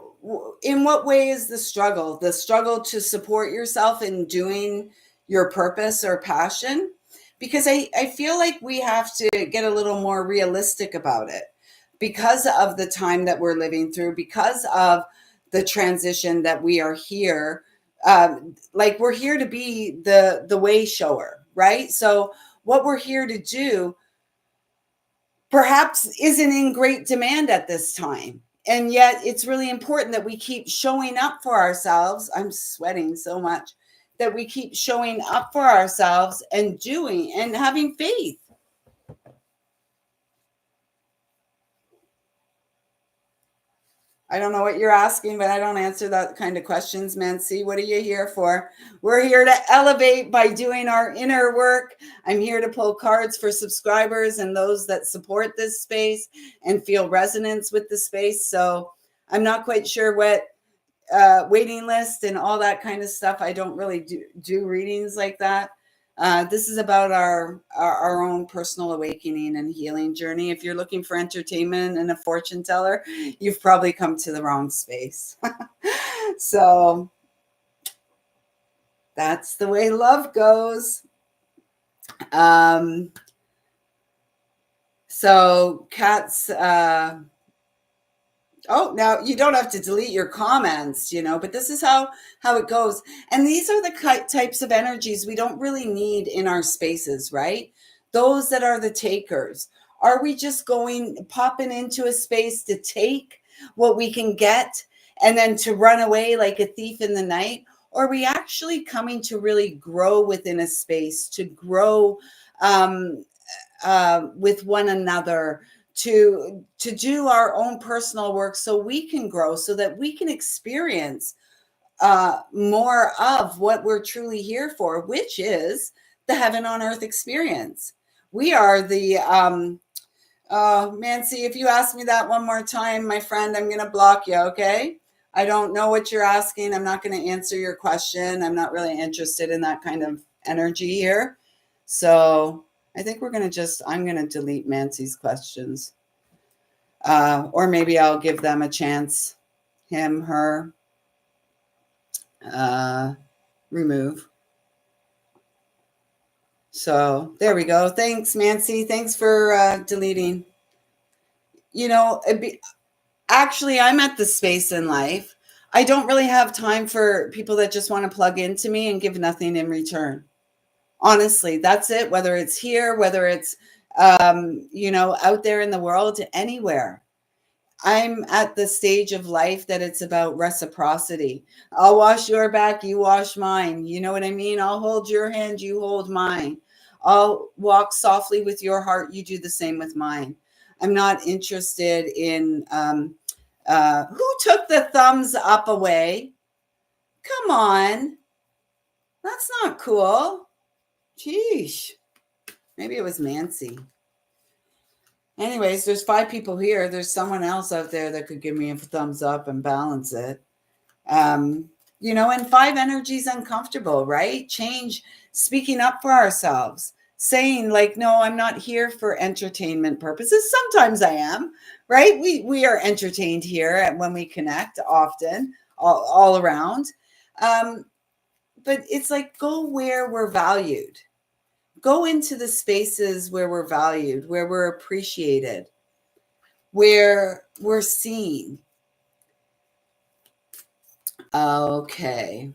in what way is the struggle? The struggle to support yourself in doing your purpose or passion? Because I feel like we have to get a little more realistic about it because of the time that we're living through, because of the transition that we are here. Like, we're here to be the way shower, right? So what we're here to do perhaps isn't in great demand at this time. And yet it's really important that we keep showing up for ourselves. I'm sweating so much that we keep showing up for ourselves and doing and having faith. I don't know what you're asking, but I don't answer that kind of questions, Mansi. What are you here for? We're here to elevate by doing our inner work. I'm here to pull cards for subscribers and those that support this space and feel resonance with the space. So I'm not quite sure what waiting list and all that kind of stuff. I don't really do readings like that. This is about our own personal awakening and healing journey. If you're looking for entertainment and a fortune teller, you've probably come to the wrong space. So that's the way love goes. So Kat's oh, now you don't have to delete your comments, but this is how it goes. And these are the types of energies we don't really need in our spaces, right? Those that are the takers. Are we just popping into a space to take what we can get and then to run away like a thief in the night? Or are we actually coming to really grow within a space, to grow with one another, to do our own personal work so we can grow, so that we can experience more of what we're truly here for, which is the heaven on earth experience. We are the Nancy, if you ask me that one more time, my friend, I'm going to block you, okay? I don't know what you're asking. I'm not going to answer your question. I'm not really interested in that kind of energy here. So I think I'm going to delete Nancy's questions. Or maybe I'll give them a chance. Him, her, remove. So there we go. Thanks, Nancy. Thanks for deleting. Actually, I'm at the space in life. I don't really have time for people that just want to plug into me and give nothing in return. Honestly, that's it. Whether it's here, whether it's, out there in the world, anywhere. I'm at the stage of life that it's about reciprocity. I'll wash your back, you wash mine. You know what I mean? I'll hold your hand, you hold mine. I'll walk softly with your heart, you do the same with mine. I'm not interested in who took the thumbs up away. Come on. That's not cool. Sheesh. Maybe it was Nancy. Anyways, there's 5 people here. There's someone else out there that could give me a thumbs up and balance it. And 5 energy is uncomfortable, right? Change, speaking up for ourselves, saying like, no, I'm not here for entertainment purposes. Sometimes I am, right? We are entertained here when we connect often, all around. But it's like, go where we're valued. Go into the spaces where we're valued, where we're appreciated, where we're seen. Okay.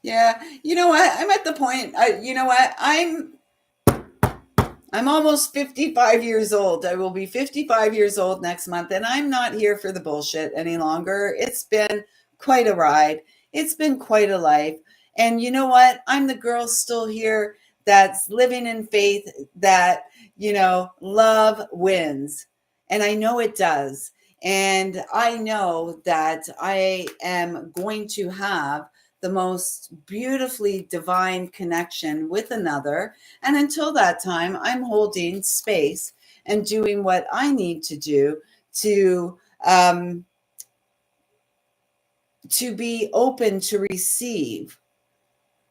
Yeah. You know what? I'm at the point, you know what? I'm almost 55 years old. I will be 55 years old next month, and I'm not here for the bullshit any longer. It's been quite a ride. It's been quite a life. And you know what? I'm the girl still here that's living in faith that, love wins. And I know it does. And I know that I am going to have the most beautifully divine connection with another. And until that time, I'm holding space and doing what I need to do to be open to receive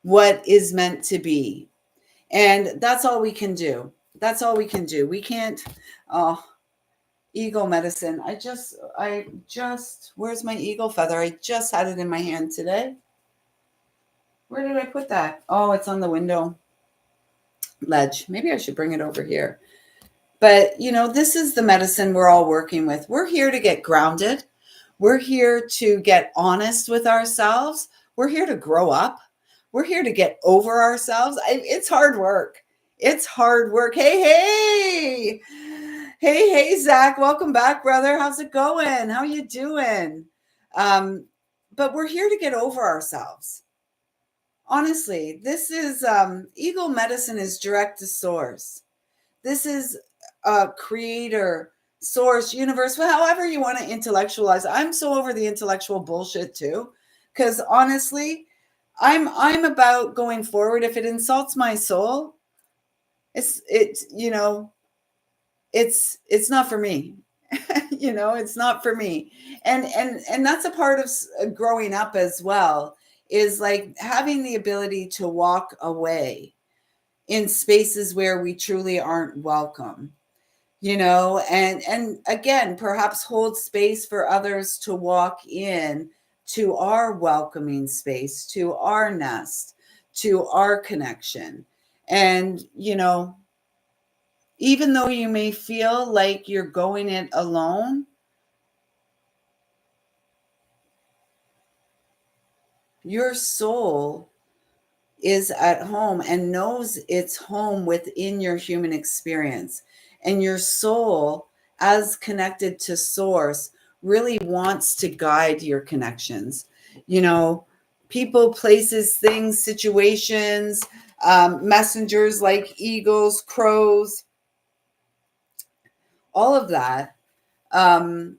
what is meant to be. And that's all we can do. That's all we can do. We can't, oh, eagle medicine. Where's my eagle feather? I just had it in my hand today. Where did I put that? Oh, it's on the window ledge. Maybe I should bring it over here. But, this is the medicine we're all working with. We're here to get grounded. We're here to get honest with ourselves. We're here to grow up. We're here to get over ourselves. It's hard work. It's hard work. Hey. Hey, Zach. Welcome back, brother. How's it going? How you doing? But we're here to get over ourselves. Honestly, this is eagle medicine is direct to source. This is a creator, source, universe, however you want to intellectualize. I'm so over the intellectual bullshit too, because honestly, I'm about going forward. If it insults my soul, it's not for me. It's not for me. And that's a part of growing up as well, is like having the ability to walk away in spaces where we truly aren't welcome, and again, perhaps hold space for others to walk in to our welcoming space, to our nest, to our connection. And, even though you may feel like you're going it alone, your soul is at home and knows it's home within your human experience. And your soul, as connected to source, really wants to guide your connections. You know, people, places, things, situations, messengers like eagles, crows, all of that are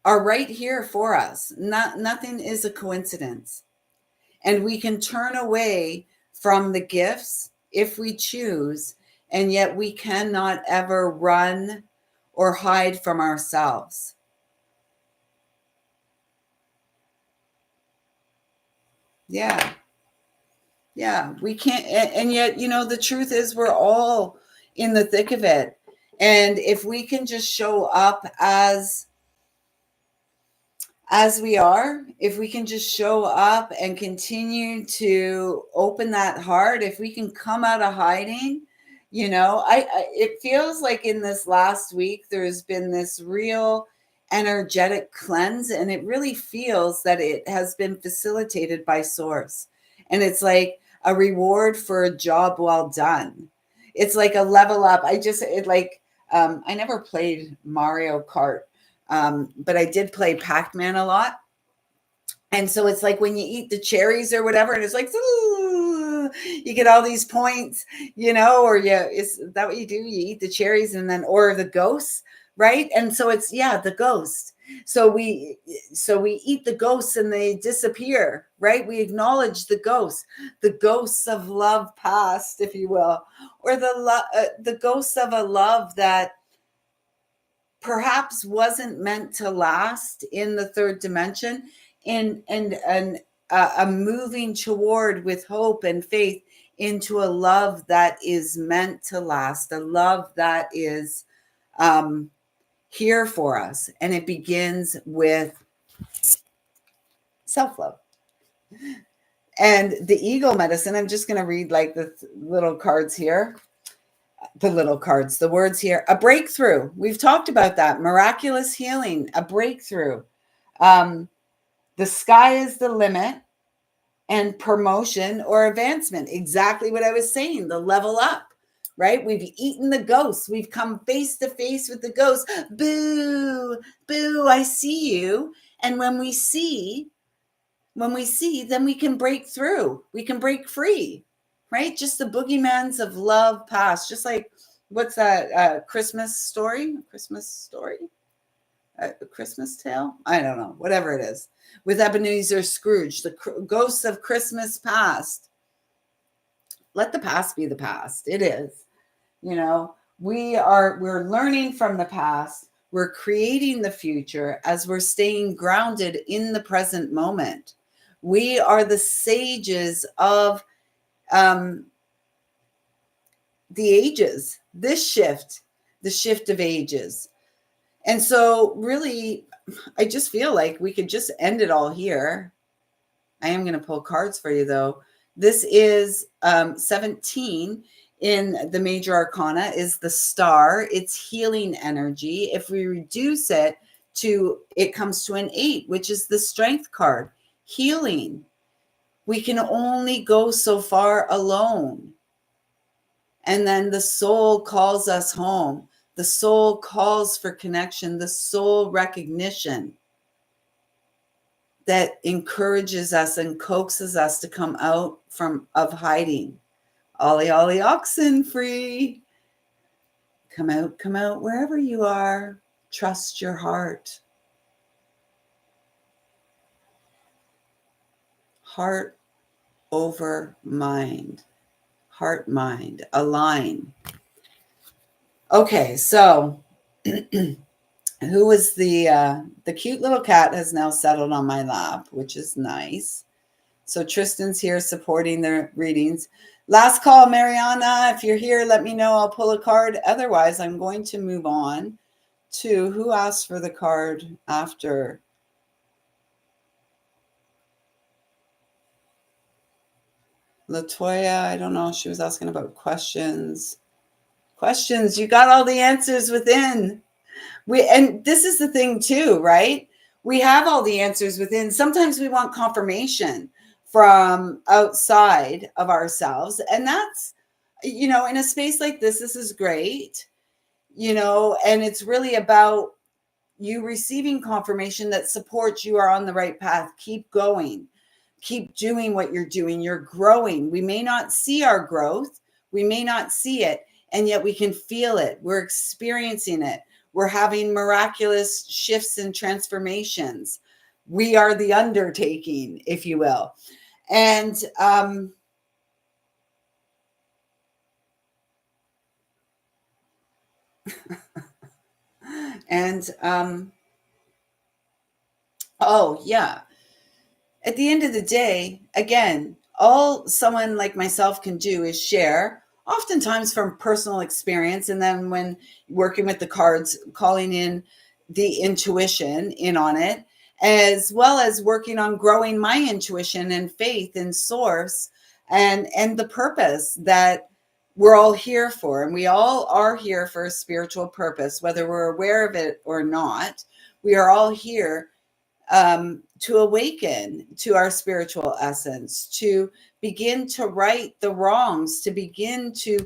right here for us. Nothing is a coincidence. And we can turn away from the gifts if we choose, and yet we cannot ever run or hide from ourselves. Yeah. Yeah, we can't. And yet, the truth is, we're all in the thick of it. And if we can just show up as we are, if we can just show up and continue to open that heart, if we can come out of hiding, it feels like in this last week there's been this real energetic cleanse, and it really feels that it has been facilitated by source, and it's like a reward for a job well done. It's like a level up. I never played Mario Kart, but I did play Pac-Man a lot. And so it's like when you eat the cherries or whatever, and it's like, ooh, you get all these points, or is that what you do? You eat the cherries or the ghosts, right? And so it's, yeah, the ghost. So we eat the ghosts and they disappear, right? We acknowledge the ghosts of love past, if you will, or the ghosts of a love that perhaps wasn't meant to last in the third dimension, and a moving toward with hope and faith into a love that is meant to last, a love that is here for us. And it begins with self-love. And the eagle medicine, I'm just going to read like the little cards here. The words here: a breakthrough. We've talked about that. Miraculous healing, a breakthrough. The sky is the limit, and promotion or advancement. Exactly what I was saying, the level up, right? We've eaten the ghosts. We've come face to face with the ghosts. Boo, boo, I see you. And when we see, then we can break through. We can break free, right? Just the boogeymans of love past. Just like, what's that Christmas story? A Christmas tale? I don't know. Whatever it is. With Ebenezer Scrooge, the ghosts of Christmas past. Let the past be the past. It is. We're learning from the past. We're creating the future as we're staying grounded in the present moment. We are the sages of the ages, the shift of ages. And so really, I just feel like we could just end it all here. I am going to pull cards for you, though. This is 17 in the major arcana is the star. It's healing energy. If we reduce it comes to an 8, which is the strength card. Healing. We can only go so far alone. And then the soul calls us home. The soul calls for connection, the soul recognition that encourages us and coaxes us to come out of hiding. Ollie, ollie, oxen free. Come out wherever you are. Trust your heart. Heart over mind. Heart, mind, align. Okay, so who was the cute little cat has now settled on my lap, which is nice. So Tristan's here supporting the readings. Last call, Mariana. If you're here, let me know. I'll pull a card. Otherwise, I'm going to move on to who asked for the card after. Latoya, I don't know. She was asking about questions. Questions. You got all the answers within. And this is the thing too, right? We have all the answers within. Sometimes we want confirmation from outside of ourselves. And that's, in a space like this is great, and it's really about, you receiving confirmation that supports you are on the right path. Keep going. Keep doing what you're doing. You're growing. We may not see our growth. We may not see it, and yet we can feel it. We're experiencing it. We're having miraculous shifts and transformations. We are the undertaking, if you will. And oh yeah, at the end of the day, again, all someone like myself can do is share, oftentimes from personal experience. And then when working with the cards, calling in the intuition in on it, as well as working on growing my intuition and faith in source and the purpose that we're all here for. And we all are here for a spiritual purpose, whether we're aware of it or not. We are all here to awaken to our spiritual essence, to begin to right the wrongs, to begin to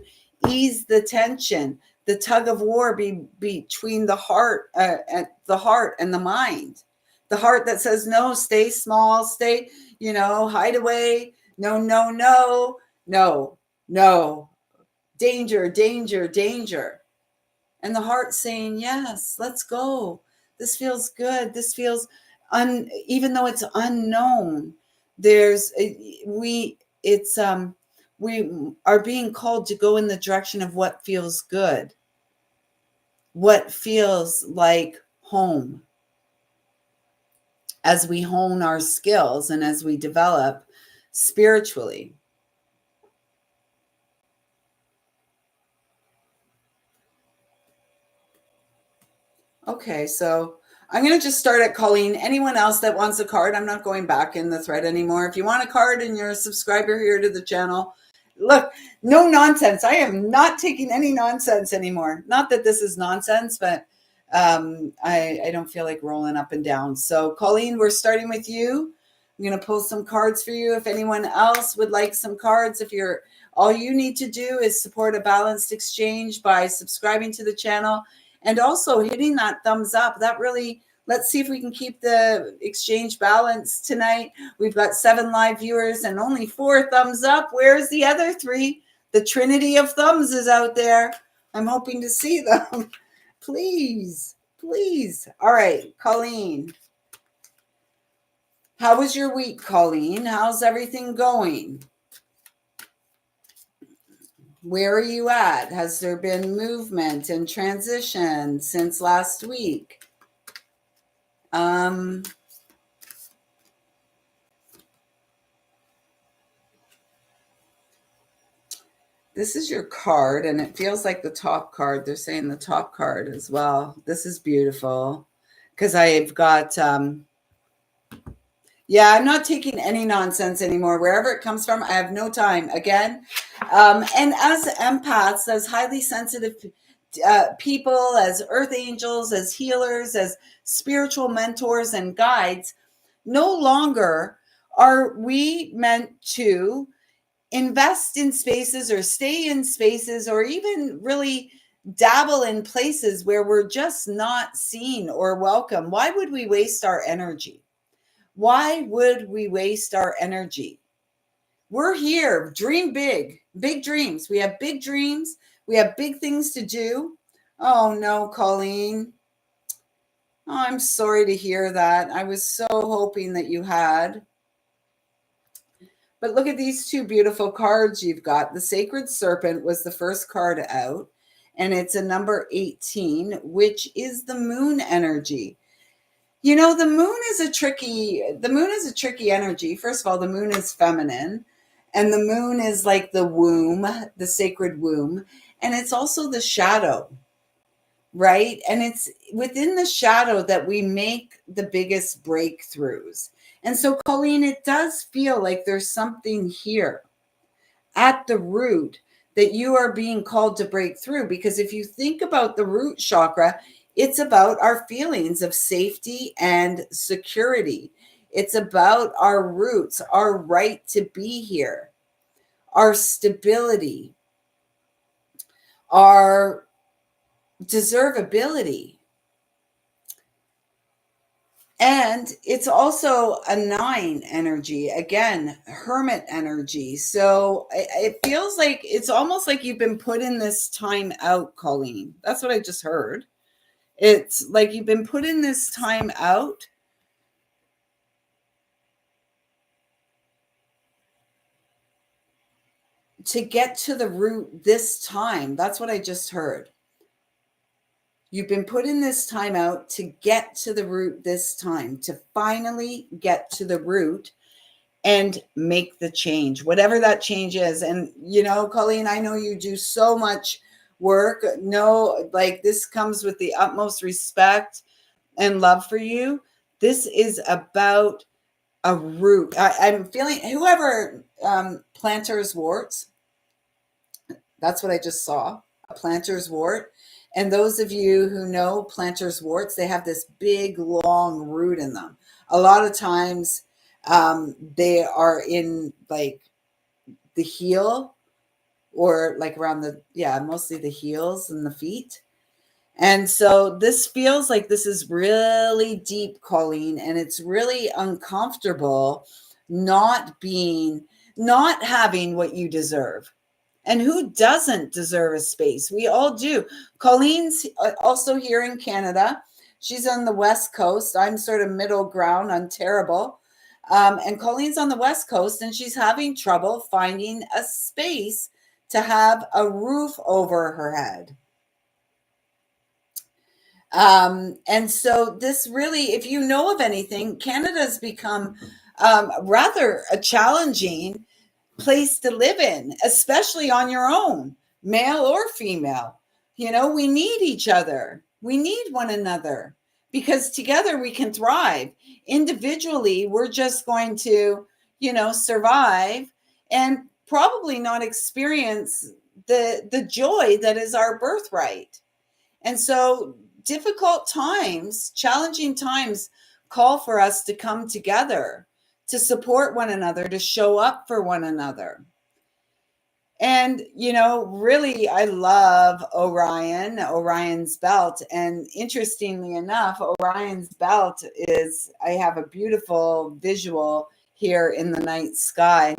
ease the tension, the tug of war between the heart and the mind. The heart that says, no, stay small, stay, hide away. No, no, no, no, no. Danger, danger, danger. And the heart saying, yes, let's go. This feels good. This feels even though it's unknown, we are being called to go in the direction of what feels good, what feels like home, as we hone our skills and as we develop spiritually. Okay, so I'm going to just start at calling anyone else that wants a card. I'm not going back in the thread anymore. If you want a card and you're a subscriber here to the channel, look, no nonsense. I am not taking any nonsense anymore. Not that this is nonsense, but I don't feel like rolling up and down. So Colleen, we're starting with you. I'm going to pull some cards for you. If anyone else would like some cards, all you need to do is support a balanced exchange by subscribing to the channel and also hitting that thumbs up. That really, let's see if we can keep the exchange balance tonight. We've got 7 live viewers and only 4 thumbs up. Where's the other 3? The trinity of thumbs is out there. I'm hoping to see them. Please, please. All right, Colleen. How was your week, Colleen? How's everything going? Where are you at? Has there been movement and transition since last week? This is your card, and it feels like the top card. They're saying the top card as well. This is beautiful because I've got, yeah, I'm not taking any nonsense anymore. Wherever it comes from, I have no time. Again, and as empaths, as highly sensitive people, as earth angels, as healers, as spiritual mentors and guides, no longer are we meant to invest in spaces or stay in spaces or even really dabble in places where we're just not seen or welcome. Why would we waste our energy? Why would we waste our energy? We're here. Dream big, big dreams. We have big dreams. We have big things to do. Oh no, Colleen. Oh, I'm sorry to hear that. I was so hoping that you had. But look at these 2 beautiful cards you've got. The Sacred Serpent was the first card out, and it's a number 18, which is the moon energy. The moon is a tricky energy. First of all, the moon is feminine, and the moon is like the womb, the sacred womb, and it's also the shadow, right? And it's within the shadow that we make the biggest breakthroughs. And so, Colleen, it does feel like there's something here at the root that you are being called to break through. Because if you think about the root chakra, it's about our feelings of safety and security. It's about our roots, our right to be here, our stability, our deservability. And it's also a 9 energy, again, hermit energy. So it feels like it's almost like you've been put in this time out, Colleen. That's what I just heard. It's like you've been put in this time out to get to the root this time. That's what I just heard. You've been put in this time out to get to the root this time, to finally get to the root and make the change, whatever that change is. And, you know, Colleen, I know you do so much work. No, like this comes with the utmost respect and love for you. This is about a root. I'm feeling whoever planters warts, that's what I just saw, a planter's wart. And those of you who know planter's warts, they have this big, long root in them. A lot of times they are in like the heel or like around the, yeah, mostly the heels and the feet. And so this feels like this is really deep, Colleen, and it's really uncomfortable not having what you deserve. And who doesn't deserve a space? We all do. Colleen's also here in Canada. She's on the West Coast. I'm sort of middle ground. I'm terrible. And Colleen's on the West Coast, and she's having trouble finding a space to have a roof over her head. And so this really, if you know of anything, Canada's become rather a challenging place to live in, especially on your own, male or female. You know, we need each other. We need one another because together we can thrive. Individually, we're just going to, you know, survive and probably not experience the joy that is our birthright. And so difficult times, challenging times call for us to come together, to support one another, to show up for one another. And, you know, really, I love Orion's belt. And interestingly enough, Orion's belt is, I have a beautiful visual here in the night sky.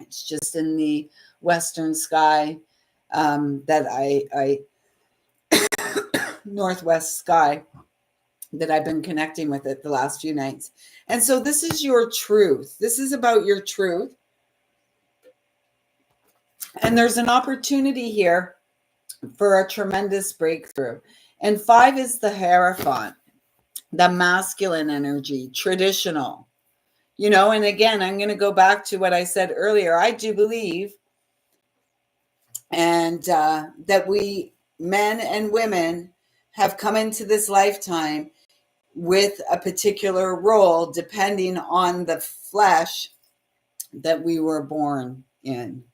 It's just in the western sky that I northwest sky that I've been connecting with it the last few nights. And so this is your truth. This is about your truth. And there's an opportunity here for a tremendous breakthrough. And 5 is the Hierophant, the masculine energy, traditional. You know, and again, I'm going to go back to what I said earlier. I do believe and that we, men and women, have come into this lifetime with a particular role depending on the flesh that we were born in.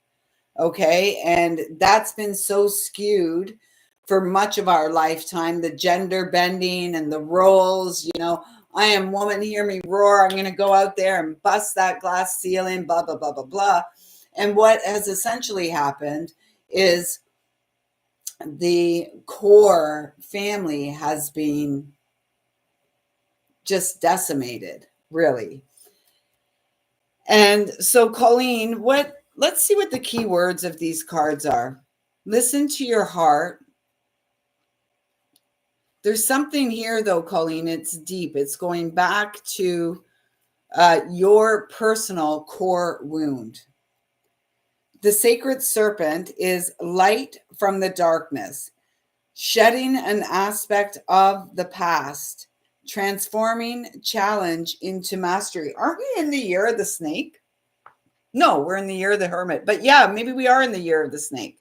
Okay. And that's been so skewed for much of our lifetime, the gender bending and the roles, you know, I am woman, hear me roar. I'm going to go out there and bust that glass ceiling, blah, blah, blah, blah, blah. And what has essentially happened is the core family has been just decimated, really. And so, Colleen, let's see what the key words of these cards are. Listen to your heart. There's something here, though, Colleen. It's deep. It's going back to your personal core wound. The sacred serpent is light from the darkness, shedding an aspect of the past, transforming challenge into mastery. Aren't we in the year of the snake? No, we're in the year of the hermit. But yeah, maybe we are in the year of the snake.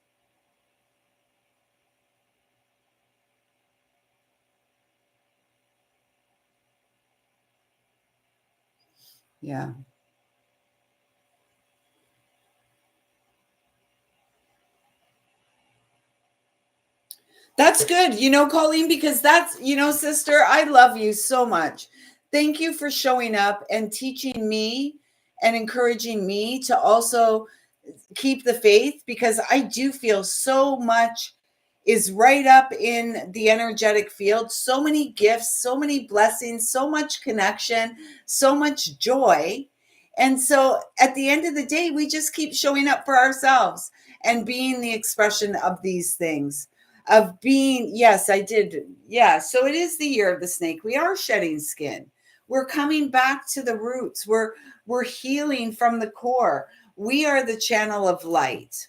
Yeah. That's good. You know, Colleen, because that's, you know, sister, I love you so much. Thank you for showing up and teaching me and encouraging me to also keep the faith because I do feel so much is right up in the energetic field. So many gifts, so many blessings, so much connection, so much joy. And so at the end of the day, we just keep showing up for ourselves and being the expression of these things. Of being, yes, I did. Yeah. So it is the year of the snake. We are shedding skin. We're coming back to the roots. We're healing from the core. We are the channel of light.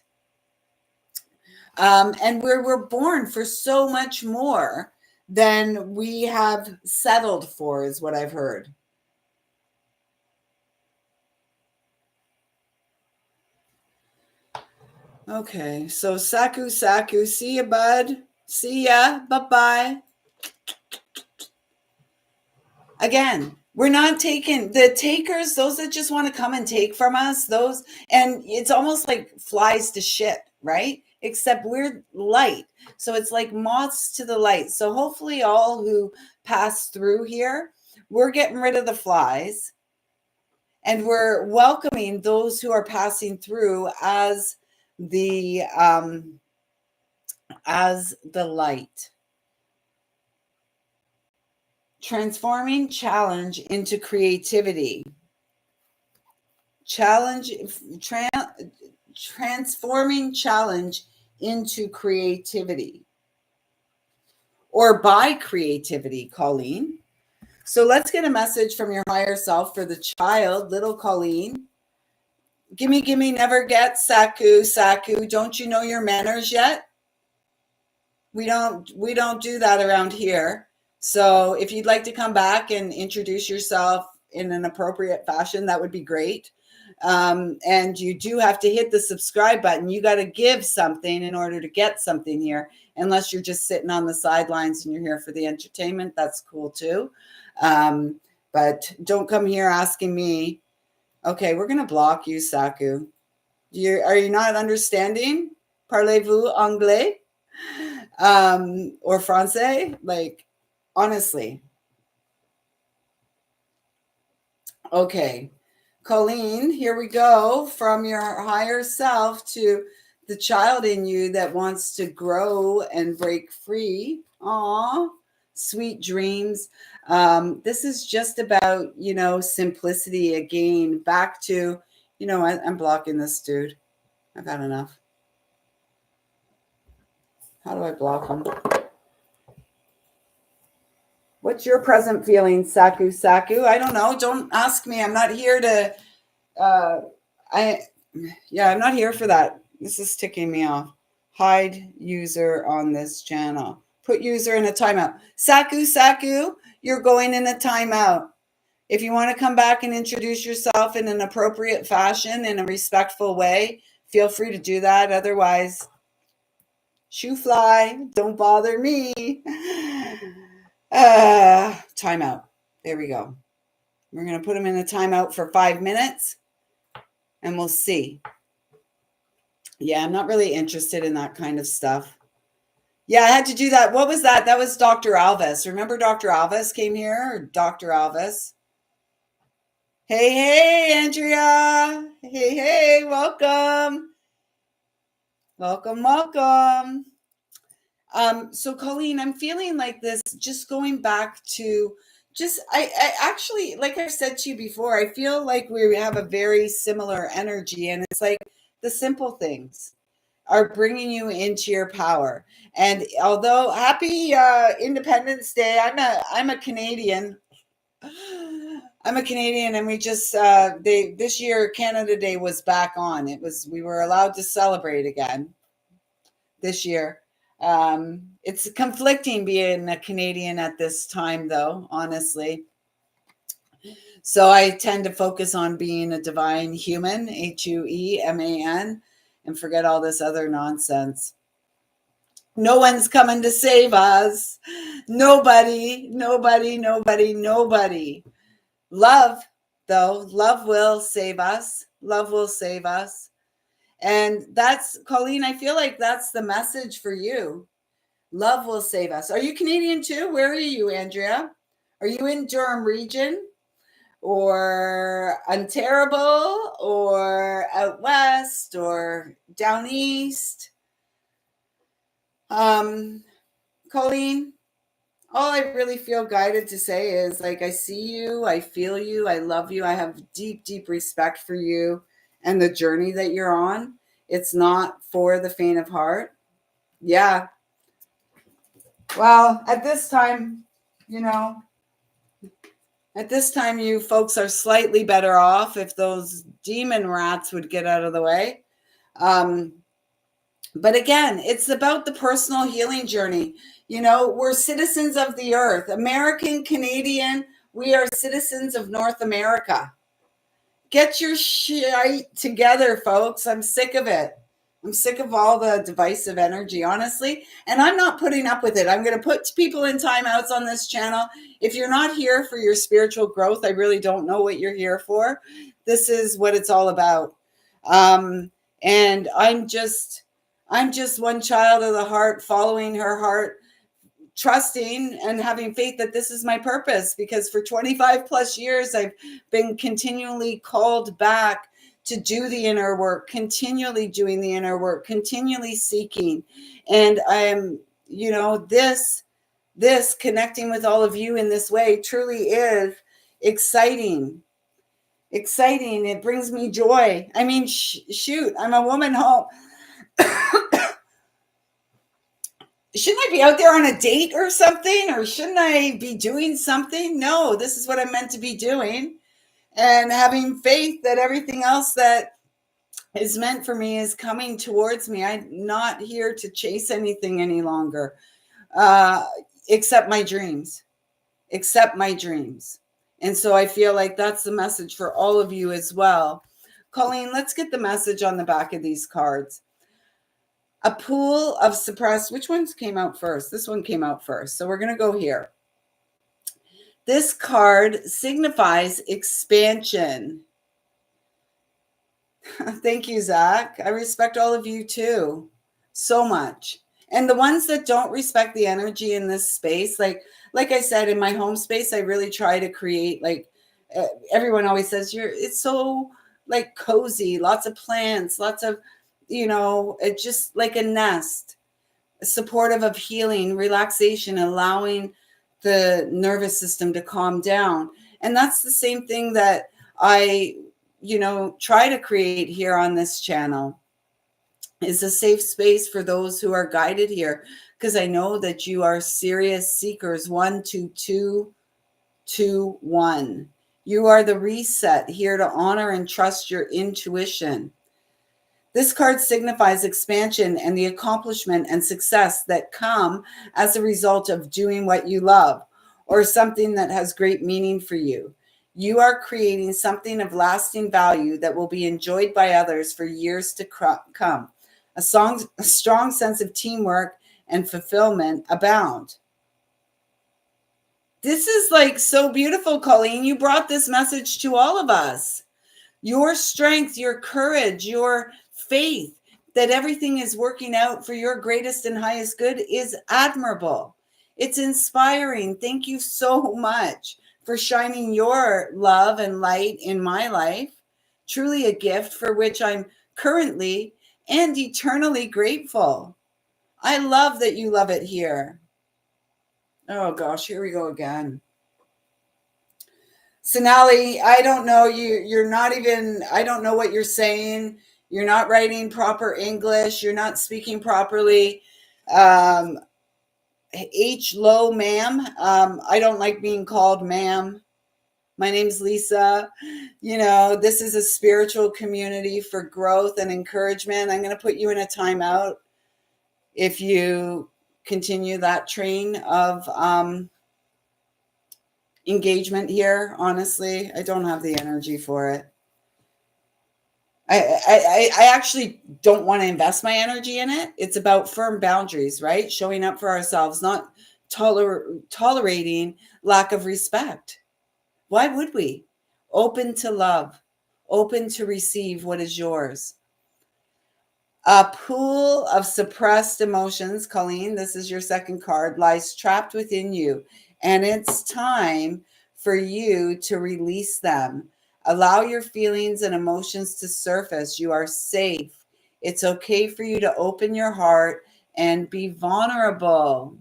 And we're born for so much more than we have settled for, is what I've heard. Okay, so Saku, see ya, bud. See ya. Bye-bye. Again, we're not taking the takers, those that just want to come and take from us, those, and it's almost like flies to shit, right? Except we're light. So it's like moths to the light. So hopefully all who pass through here, we're getting rid of the flies and we're welcoming those who are passing through as the light. Transforming challenge into creativity. Transforming challenge into creativity, or by creativity, Colleen. So let's get a message from your higher self for the child, little Colleen. Gimme, never get Saku. Don't you know your manners yet? We don't do that around here. So if you'd like to come back and introduce yourself in an appropriate fashion, that would be great. And you do have to hit the subscribe button. You got to give something in order to get something here, unless you're just sitting on the sidelines and you're here for the entertainment. That's cool too. But don't come here asking me. Okay, we're going to block you, Saku. Are you not understanding? Parlez-vous anglais? Or Francais? Like, honestly. Okay. Colleen, here we go, from your higher self to the child in you that wants to grow and break free. Aw, sweet dreams. This is just about, simplicity again, back to, I'm blocking this dude. I've had enough. How do I block him? What's your present feeling, Saku? I don't know. Don't ask me. I'm not here to, I'm not here for that. This is ticking me off. Hide user on this channel. Put user in a timeout. Saku, you're going in a timeout. If you want to come back and introduce yourself in an appropriate fashion, in a respectful way, feel free to do that. Otherwise, shoo fly, don't bother me. Timeout. There we go. We're going to put him in a timeout for 5 minutes and we'll see. Yeah, I'm not really interested in that kind of stuff. Yeah, I had to do that. What was that? That was Dr. Alvis. Remember Dr. Alvis came here? Or Dr. Alvis? Hey, Andrea. Hey, welcome. Welcome. So Colleen, I'm feeling like this, just going back to I actually, like I've said to you before, I feel like we have a very similar energy, and it's like the simple things are bringing you into your power. And although happy Independence Day, I'm a Canadian. I'm a Canadian, and we just this year Canada Day was back on. We were allowed to celebrate again this year. It's conflicting being a Canadian at this time, though, honestly. So I tend to focus on being a divine human, HUEMAN, and forget all this other nonsense. No one's coming to save us. Nobody. Love, though, love will save us. Love will save us. And that's, Colleen, I feel like that's the message for you. Love will save us. Are you Canadian too? Where are you, Andrea? Are you in Durham region, or Ontario, or out west, or down east? Colleen, all I really feel guided to say is like, I see you, I feel you, I love you, I have deep, deep respect for you and the journey that you're on. It's not for the faint of heart. Yeah. Well, at this time, you know, at this time, you folks are slightly better off if those demon rats would get out of the way. Um, but again, it's about the personal healing journey. We're citizens of the earth, American, Canadian. We are citizens of North America. Get your shit together, folks. I'm sick of it. I'm sick of all the divisive energy, honestly. And I'm not putting up with it. I'm going to put people in timeouts on this channel. If you're not here for your spiritual growth, I really don't know what you're here for. This is what it's all about. And I'm just one child of the heart, following her heart, trusting and having faith that this is my purpose, because for 25 plus years I've been continually called back to do the inner work, continually doing the inner work, continually seeking. And I'm, this connecting with all of you in this way truly is exciting. It brings me joy. I mean, shoot, I'm a woman home. Shouldn't I be out there on a date or something? Or shouldn't I be doing something? No, this is what I'm meant to be doing. And having faith that everything else that is meant for me is coming towards me. I'm not here to chase anything any longer, uh, except my dreams. Except my dreams. And so I feel like that's the message for all of you as well. Colleen, let's get the message on the back of these cards. A pool of suppressed, which ones came out first? This one came out first. So we're going to go here. This card signifies expansion. Thank you, Zach. I respect all of you too, so much. And the ones that don't respect the energy in this space, like I said, in my home space, I really try to create, like, everyone always says, it's so like cozy, lots of plants, lots of, it's just like a nest, supportive of healing, relaxation, allowing the nervous system to calm down. And that's the same thing that I, try to create here on this channel, is a safe space for those who are guided here, because I know that you are serious seekers. 12221. You are the reset, here to honor and trust your intuition. This card signifies expansion and the accomplishment and success that come as a result of doing what you love, or something that has great meaning for you. You are creating something of lasting value that will be enjoyed by others for years to come. A strong sense of teamwork and fulfillment abound. This is like so beautiful, Colleen. You brought this message to all of us. Your strength, your courage, your faith that everything is working out for your greatest and highest good is admirable. It's inspiring. Thank you so much for shining your love and light in my life. Truly a gift for which I'm currently and eternally grateful. I love that you love it here. Oh gosh, here we go again. Sonali, I don't know you. You're not even, I don't know what you're saying. You're not writing proper English. You're not speaking properly. H. Low, ma'am. I don't like being called ma'am. My name's Lisa. This is a spiritual community for growth and encouragement. I'm going to put you in a timeout if you continue that train of engagement here. Honestly, I don't have the energy for it. I actually don't want to invest my energy in it. It's about firm boundaries, right? Showing up for ourselves, not tolerating lack of respect. Why would we? Open to love, open to receive what is yours. A pool of suppressed emotions, Colleen, this is your second card, lies trapped within you, and it's time for you to release them. Allow your feelings and emotions to surface. You are safe. It's okay for you to open your heart and be vulnerable.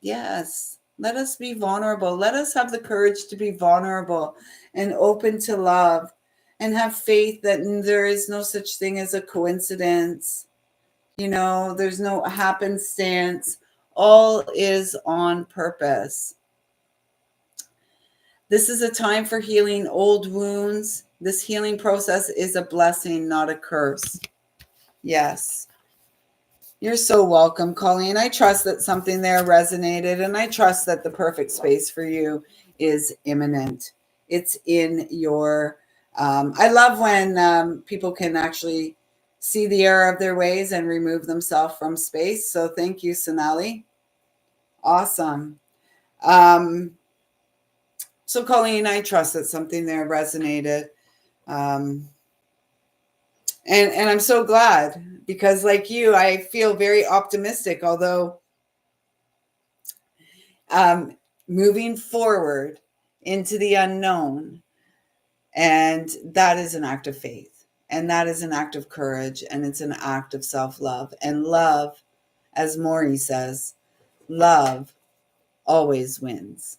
Yes, let us be vulnerable. Let us have the courage to be vulnerable and open to love and have faith that there is no such thing as a coincidence. There's no happenstance. All is on purpose. This is a time for healing old wounds. This healing process is a blessing, not a curse. Yes. You're so welcome, Colleen. I trust that something there resonated, and I trust that the perfect space for you is imminent. It's in your. I love when people can actually see the error of their ways and remove themselves from space. So thank you, Sonali. Awesome. So, Colleen, I trust that something there resonated. Um, and I'm so glad because, like you, I feel very optimistic, although um, moving forward into the unknown. And that is an act of faith. And that is an act of courage. And it's an act of self love. And love, as Maury says, love always wins.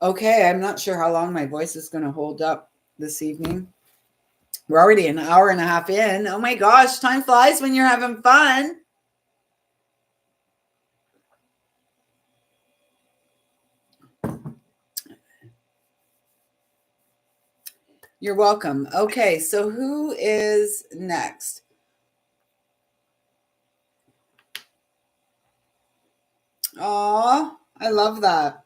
Okay, I'm not sure how long my voice is going to hold up this evening. We're already an hour and a half in. Oh my gosh, time flies when you're having fun. You're welcome. Okay, so who is next? Oh, I love that.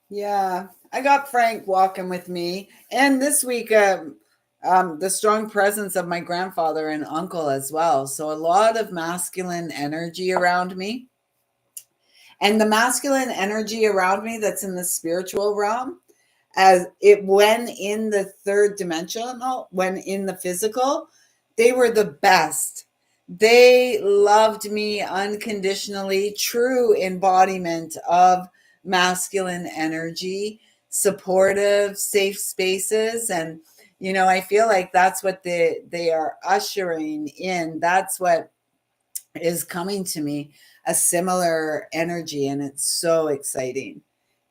Yeah, I got Frank walking with me, and this week, the strong presence of my grandfather and uncle as well. So a lot of masculine energy around me, and the masculine energy around me that's in the spiritual realm, as it when in the third dimensional, when in the physical, they were the best. They loved me unconditionally, true embodiment of masculine energy, supportive, safe spaces. And I feel like that's what they are ushering in. That's what is coming to me, a similar energy, and it's so exciting.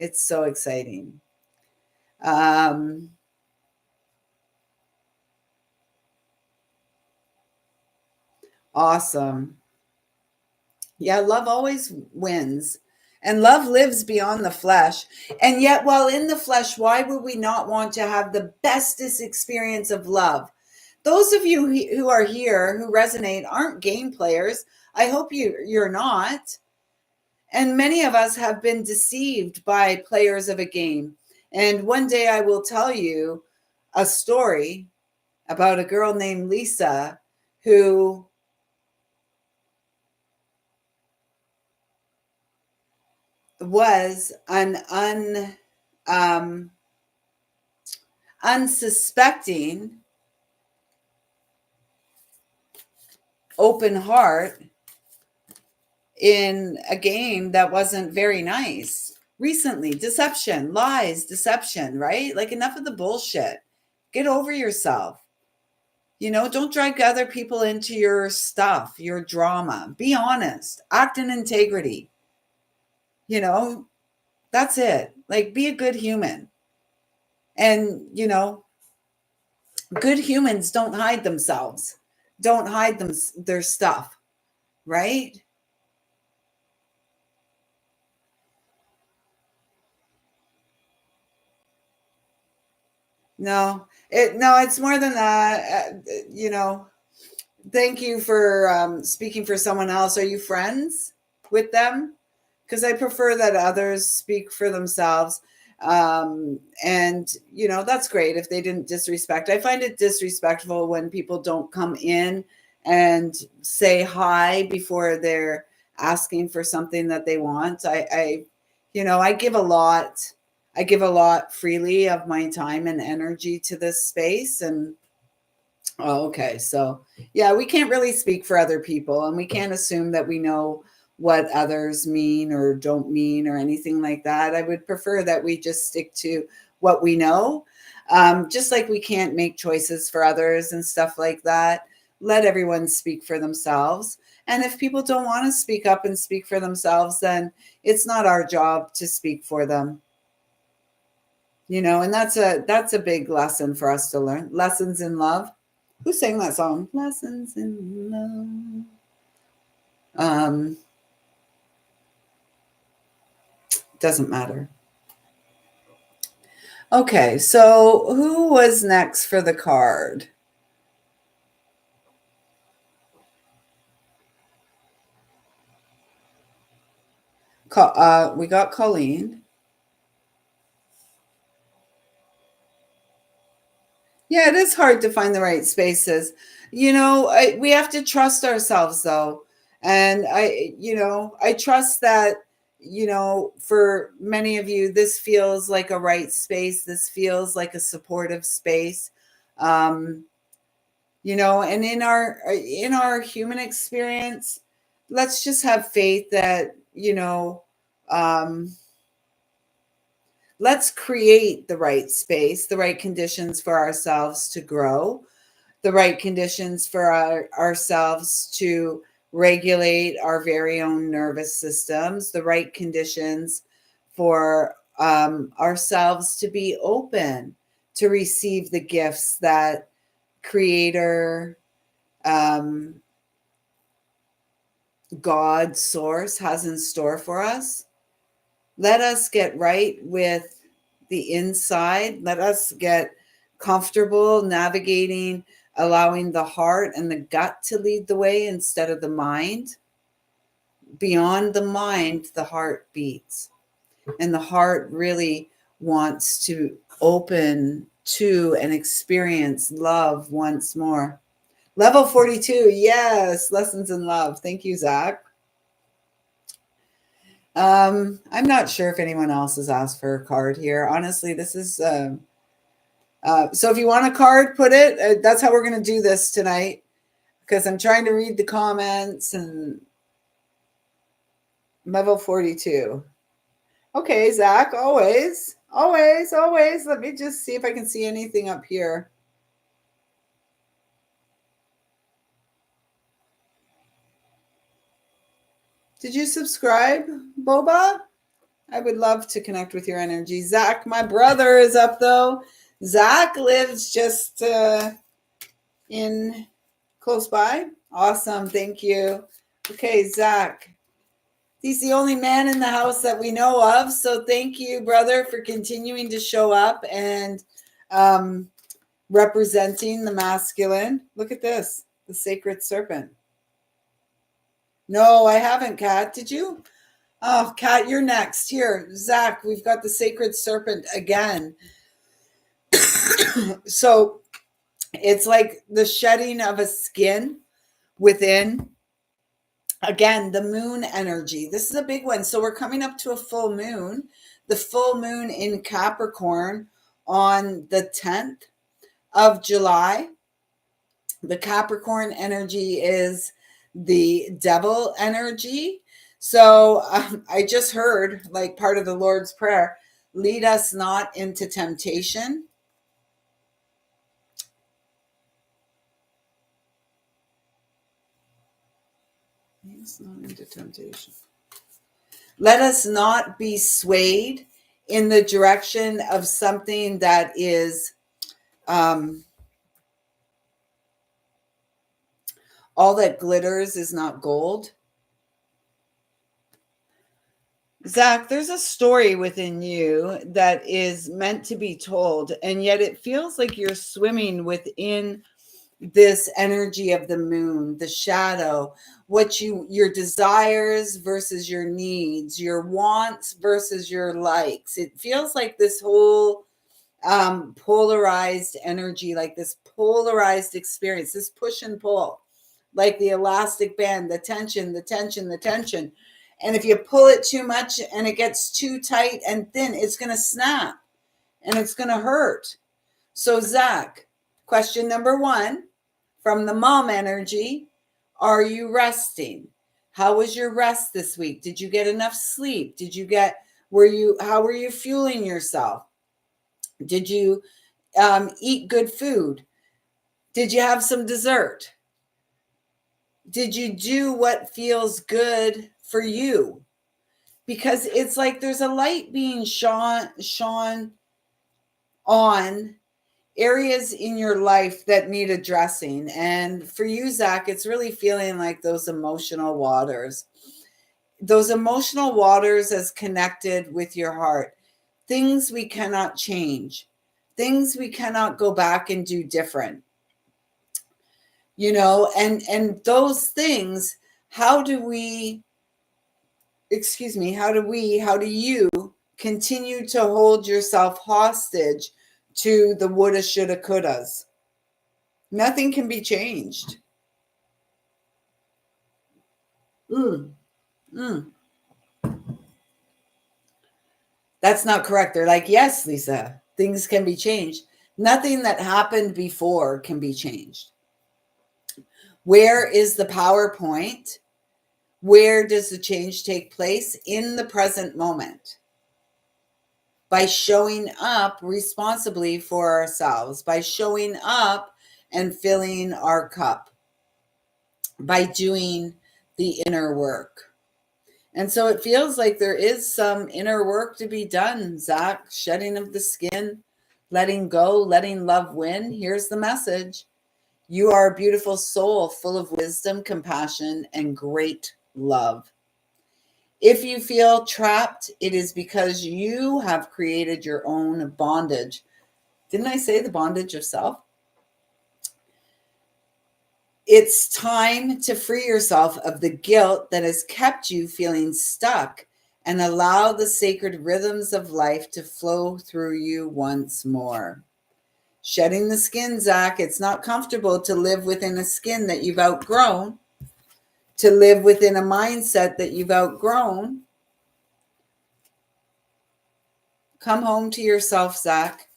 It's so exciting. Um, awesome. Yeah, love always wins. And love lives beyond the flesh. And yet, while in the flesh, why would we not want to have the bestest experience of love? Those of you who are here who resonate aren't game players. I hope you're not. And many of us have been deceived by players of a game. And one day I will tell you a story about a girl named Lisa who was an um, unsuspecting, open heart in a game that wasn't very nice. Recently, deception, lies, deception, right? Like enough of the bullshit. Get over yourself. Don't drag other people into your stuff, your drama. Be honest, act in integrity. You know, that's it. Like, be a good human. And, good humans don't hide themselves, don't hide their stuff, right? No, it's more than that. Thank you for speaking for someone else. Are you friends with them? Because I prefer that others speak for themselves. And that's great if they didn't disrespect. I find it disrespectful when people don't come in and say hi before they're asking for something that they want. I give a lot. I give a lot freely of my time and energy to this space. And oh, okay. So, yeah, we can't really speak for other people, and we can't assume that we know what others mean or don't mean or anything like that. I would prefer that we just stick to what we know. Just like we can't make choices for others and stuff like that. Let everyone speak for themselves. And if people don't want to speak up and speak for themselves, then it's not our job to speak for them. And that's a big lesson for us to learn. Lessons in love. Who sang that song? Lessons in love. Doesn't matter. Okay, so who was next for the card? We got Colleen. Yeah, it is hard to find the right spaces. We have to trust ourselves though. And I trust that, for many of you, this feels like a right space. This feels like a supportive space. Um, and in our human experience, let's just have faith that, um, let's create the right space, the right conditions for ourselves to grow, the right conditions for ourselves to regulate our very own nervous systems, the right conditions for ourselves to be open to receive the gifts that Creator, um, God, Source has in store for us. Let us get right with the inside. Let us get comfortable navigating, allowing the heart and the gut to lead the way instead of the mind. Beyond the mind, the heart beats. And the heart really wants to open to and experience love once more. Level 42, yes, lessons in love. Thank you, Zach. I'm not sure if anyone else has asked for a card here. Honestly, this is so if you want a card, put it. That's how we're going to do this tonight because I'm trying to read the comments and level 42. Okay, Zach, always, always, always. Let me just see if I can see anything up here. Did you subscribe, Boba? I would love to connect with your energy. Zach, my brother, is up though. Zach lives just in close by. Awesome. Thank you. Okay, Zach. He's the only man in the house that we know of. So thank you, brother, for continuing to show up and representing the masculine. Look at this, the sacred serpent. No, I haven't, Kat. Did you? Oh, Kat, you're next. Here, Zach, we've got the sacred serpent again. So it's like the shedding of a skin within. Again, the moon energy. This is a big one. So we're coming up to a full moon, the full moon in Capricorn on the 10th of July. The Capricorn energy is the devil energy. So I just heard, like part of the Lord's Prayer, lead us not into temptation. Lead us not into temptation. Let us not be swayed in the direction of something that is all that glitters is not gold. Zach, there's a story within you that is meant to be told, and yet it feels like you're swimming within this energy of the moon, the shadow, your desires versus your needs, your wants versus your likes. It feels like this whole polarized energy, like this polarized experience, this push and pull, like the elastic band, the tension, the tension, the tension. And if you pull it too much and it gets too tight and thin, it's going to snap and it's going to hurt. So, Zach, question number one from the mom energy: are you resting? How was your rest this week? Did you get enough sleep? How were you fueling yourself? Did you eat good food? Did you have some dessert? Did you do what feels good for you? Because it's like there's a light being shone on areas in your life that need addressing. And for you, Zach, it's really feeling like those emotional waters. Those emotional waters as connected with your heart. Things we cannot change. Things we cannot go back and do different. And those things, how do you continue to hold yourself hostage to the woulda, shoulda, couldas? Nothing can be changed. Mm, mm. That's not correct. They're like, yes, Lisa, things can be changed. Nothing that happened before can be changed. Where is the PowerPoint? Where does the change take place? In the present moment. By showing up responsibly for ourselves, by showing up and filling our cup, by doing the inner work. And so it feels like there is some inner work to be done, Zach. Shedding of the skin, letting go, letting love win. Here's the message. You are a beautiful soul full of wisdom, compassion, and great love. If you feel trapped, it is because you have created your own bondage. Didn't I say the bondage of self? It's time to free yourself of the guilt that has kept you feeling stuck and allow the sacred rhythms of life to flow through you once more. Shedding the skin, Zach. It's not comfortable to live within a skin that you've outgrown, to live within a mindset that you've outgrown. Come home to yourself, Zach.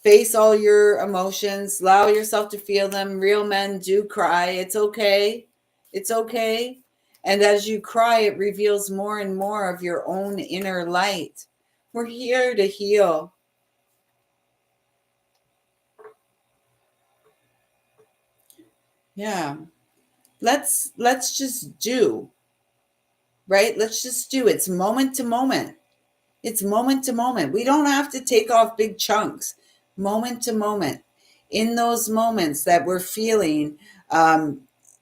Face all your emotions. Allow yourself to feel them. Real men do cry. It's okay. It's okay. And as you cry, it reveals more and more of your own inner light. We're here to heal. Yeah. Let's just do. Right? Let's just do. It's moment to moment. It's moment to moment. We don't have to take off big chunks. Moment to moment. In those moments that we're feeling,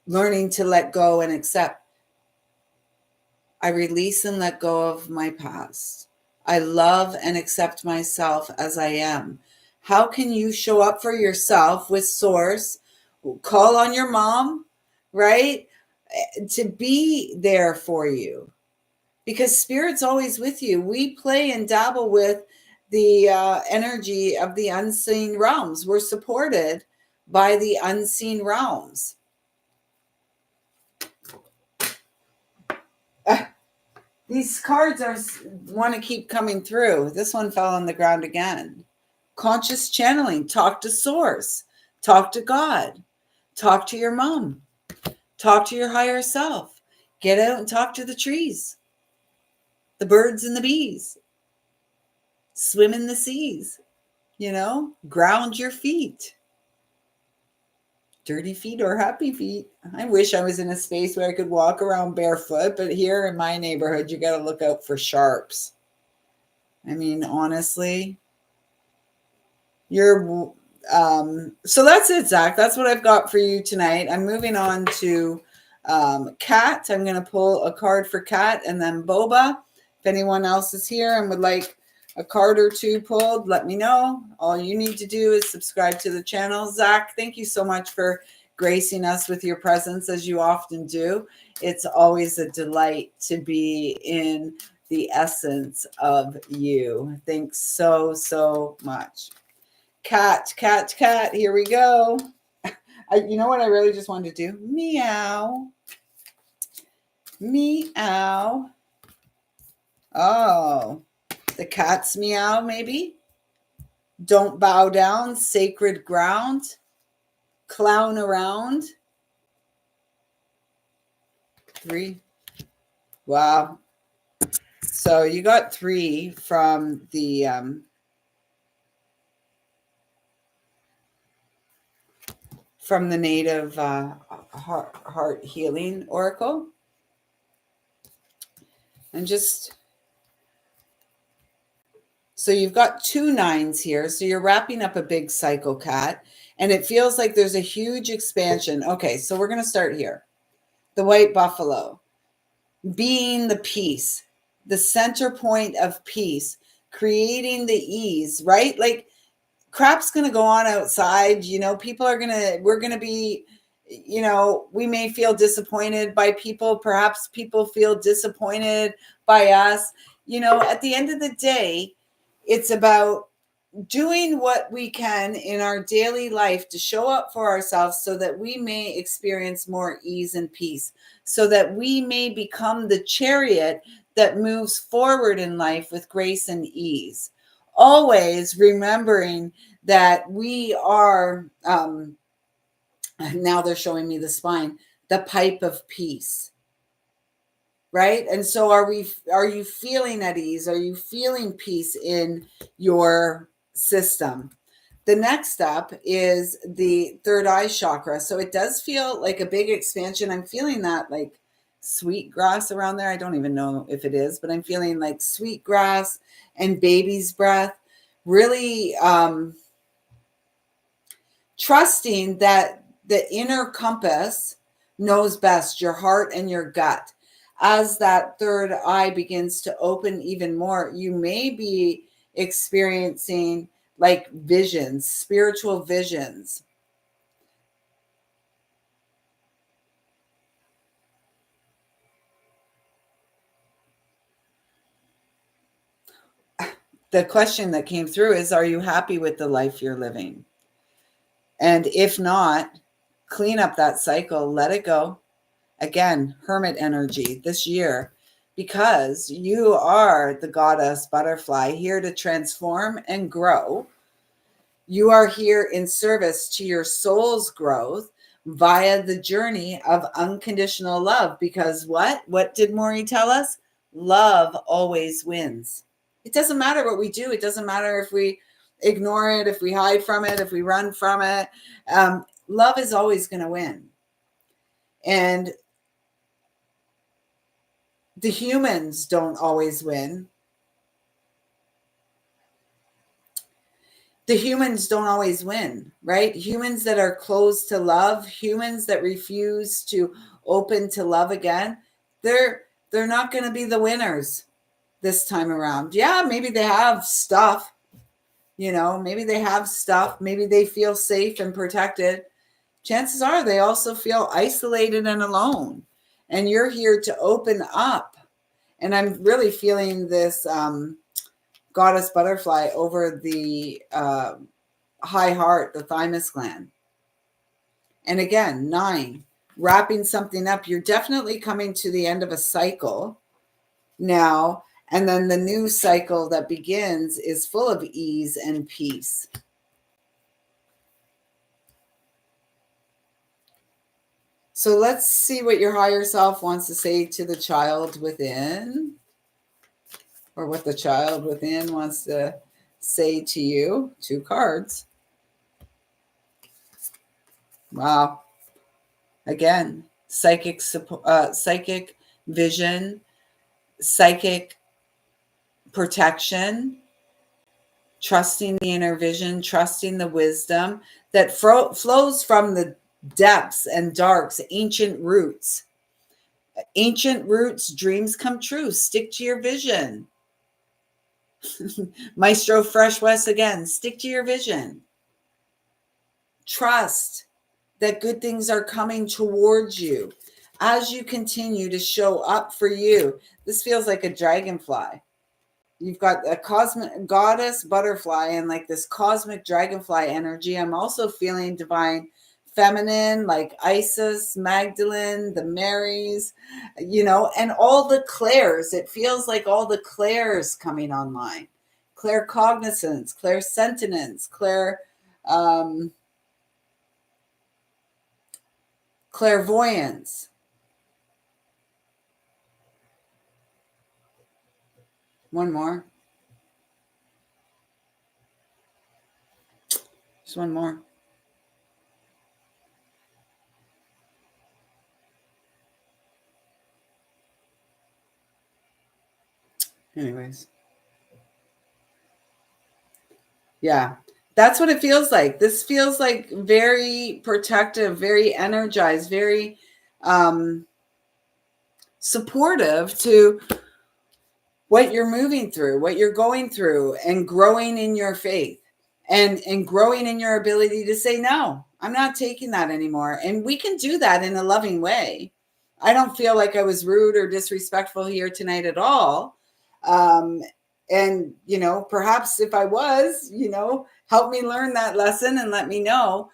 learning to let go and accept, I release and let go of my past. I love and accept myself as I am. How can you show up for yourself with Source? Call on your mom, right? To be there for you, because Spirit's always with you. We play and dabble with the energy of the unseen realms. We're supported by the unseen realms. These cards want to keep coming through. This one fell on the ground again. Conscious channeling. Talk to Source. Talk to God. Talk to your mom. Talk to your higher self. Get out and talk to the trees, the birds and the bees. Swim in the seas. Ground your feet. Dirty feet or happy feet. I wish I was in a space where I could walk around barefoot, but here in my neighborhood, you got to look out for sharps. I mean, honestly, so that's it, Zach. That's what I've got for you tonight. I'm moving on to Kat. I'm going to pull a card for Kat and then Boba. If anyone else is here and would like a card or two pulled, let me know. All you need to do is subscribe to the channel. Zach, thank you so much for gracing us with your presence, as you often do. It's always a delight to be in the essence of you. Thanks so, so much. Cat, here we go. You know what I really just wanted to do? Meow. Meow. Oh, the cat's meow, maybe? Don't bow down, sacred ground. Clown around. 3. Wow. So you got 3 from the from the Native Heart Healing Oracle. And just, so you've got 2 9s here. So you're wrapping up a big cycle, Cat. And it feels like there's a huge expansion. Okay, so we're going to start here. The white buffalo, being the peace, the center point of peace, creating the ease, right? Like, crap's going to go on outside. We're going to be, we may feel disappointed by people. Perhaps people feel disappointed by us. At the end of the day, it's about doing what we can in our daily life to show up for ourselves so that we may experience more ease and peace, so that we may become the chariot that moves forward in life with grace and ease. Always remembering that we are, now they're showing me the spine, the pipe of peace. Right? And so are you feeling at ease? Are you feeling peace in your system? The next up is the third eye chakra. So it does feel like a big expansion. I'm feeling that like sweet grass around there. I don't even know if it is, but I'm feeling like sweet grass and baby's breath. Really trusting that the inner compass knows best, your heart and your gut. As that third eye begins to open even more, you may be experiencing like visions, spiritual visions. The question that came through is, are you happy with the life you're living? And if not, clean up that cycle, let it go. Again, hermit energy this year, because you are the goddess butterfly here to transform and grow. You are here in service to your soul's growth via the journey of unconditional love. Because what did Maury tell us? Love always wins. It doesn't matter what we do. It doesn't matter if we ignore it, if we hide from it, if we run from it. Love is always going to win. And the humans don't always win. The humans don't always win, right? Humans that are closed to love, humans that refuse to open to love again, they're not going to be the winners this time around. Yeah, maybe they have stuff, maybe they have stuff, maybe they feel safe and protected. Chances are they also feel isolated and alone. And you're here to open up. And I'm really feeling this goddess butterfly over the high heart, the thymus gland. And again, 9, wrapping something up. You're definitely coming to the end of a cycle now. And then the new cycle that begins is full of ease and peace. So let's see what your higher self wants to say to the child within, or what the child within wants to say to you. 2 cards. Wow. Again, psychic vision, psychic protection, trusting the inner vision, trusting the wisdom that flows from the depths and darks, ancient roots. Ancient roots, dreams come true. Stick to your vision. Maestro Fresh West again, stick to your vision. Trust that good things are coming towards you as you continue to show up for you. This feels like a dragonfly. You've got a cosmic goddess butterfly and like this cosmic dragonfly energy. I'm also feeling divine feminine, like Isis, Magdalene, the Marys, and all the clairs. It feels like all the clairs coming online. Claircognizance, clairsentience, clairvoyance. One more. Just one more. Anyways. Yeah, that's what it feels like. This feels like very protective, very energized, very supportive to what you're moving through, what you're going through, and growing in your faith and growing in your ability to say, no, I'm not taking that anymore. And we can do that in a loving way. I don't feel like I was rude or disrespectful here tonight at all. And, you know, perhaps if I was, you know, help me learn that lesson and let me know.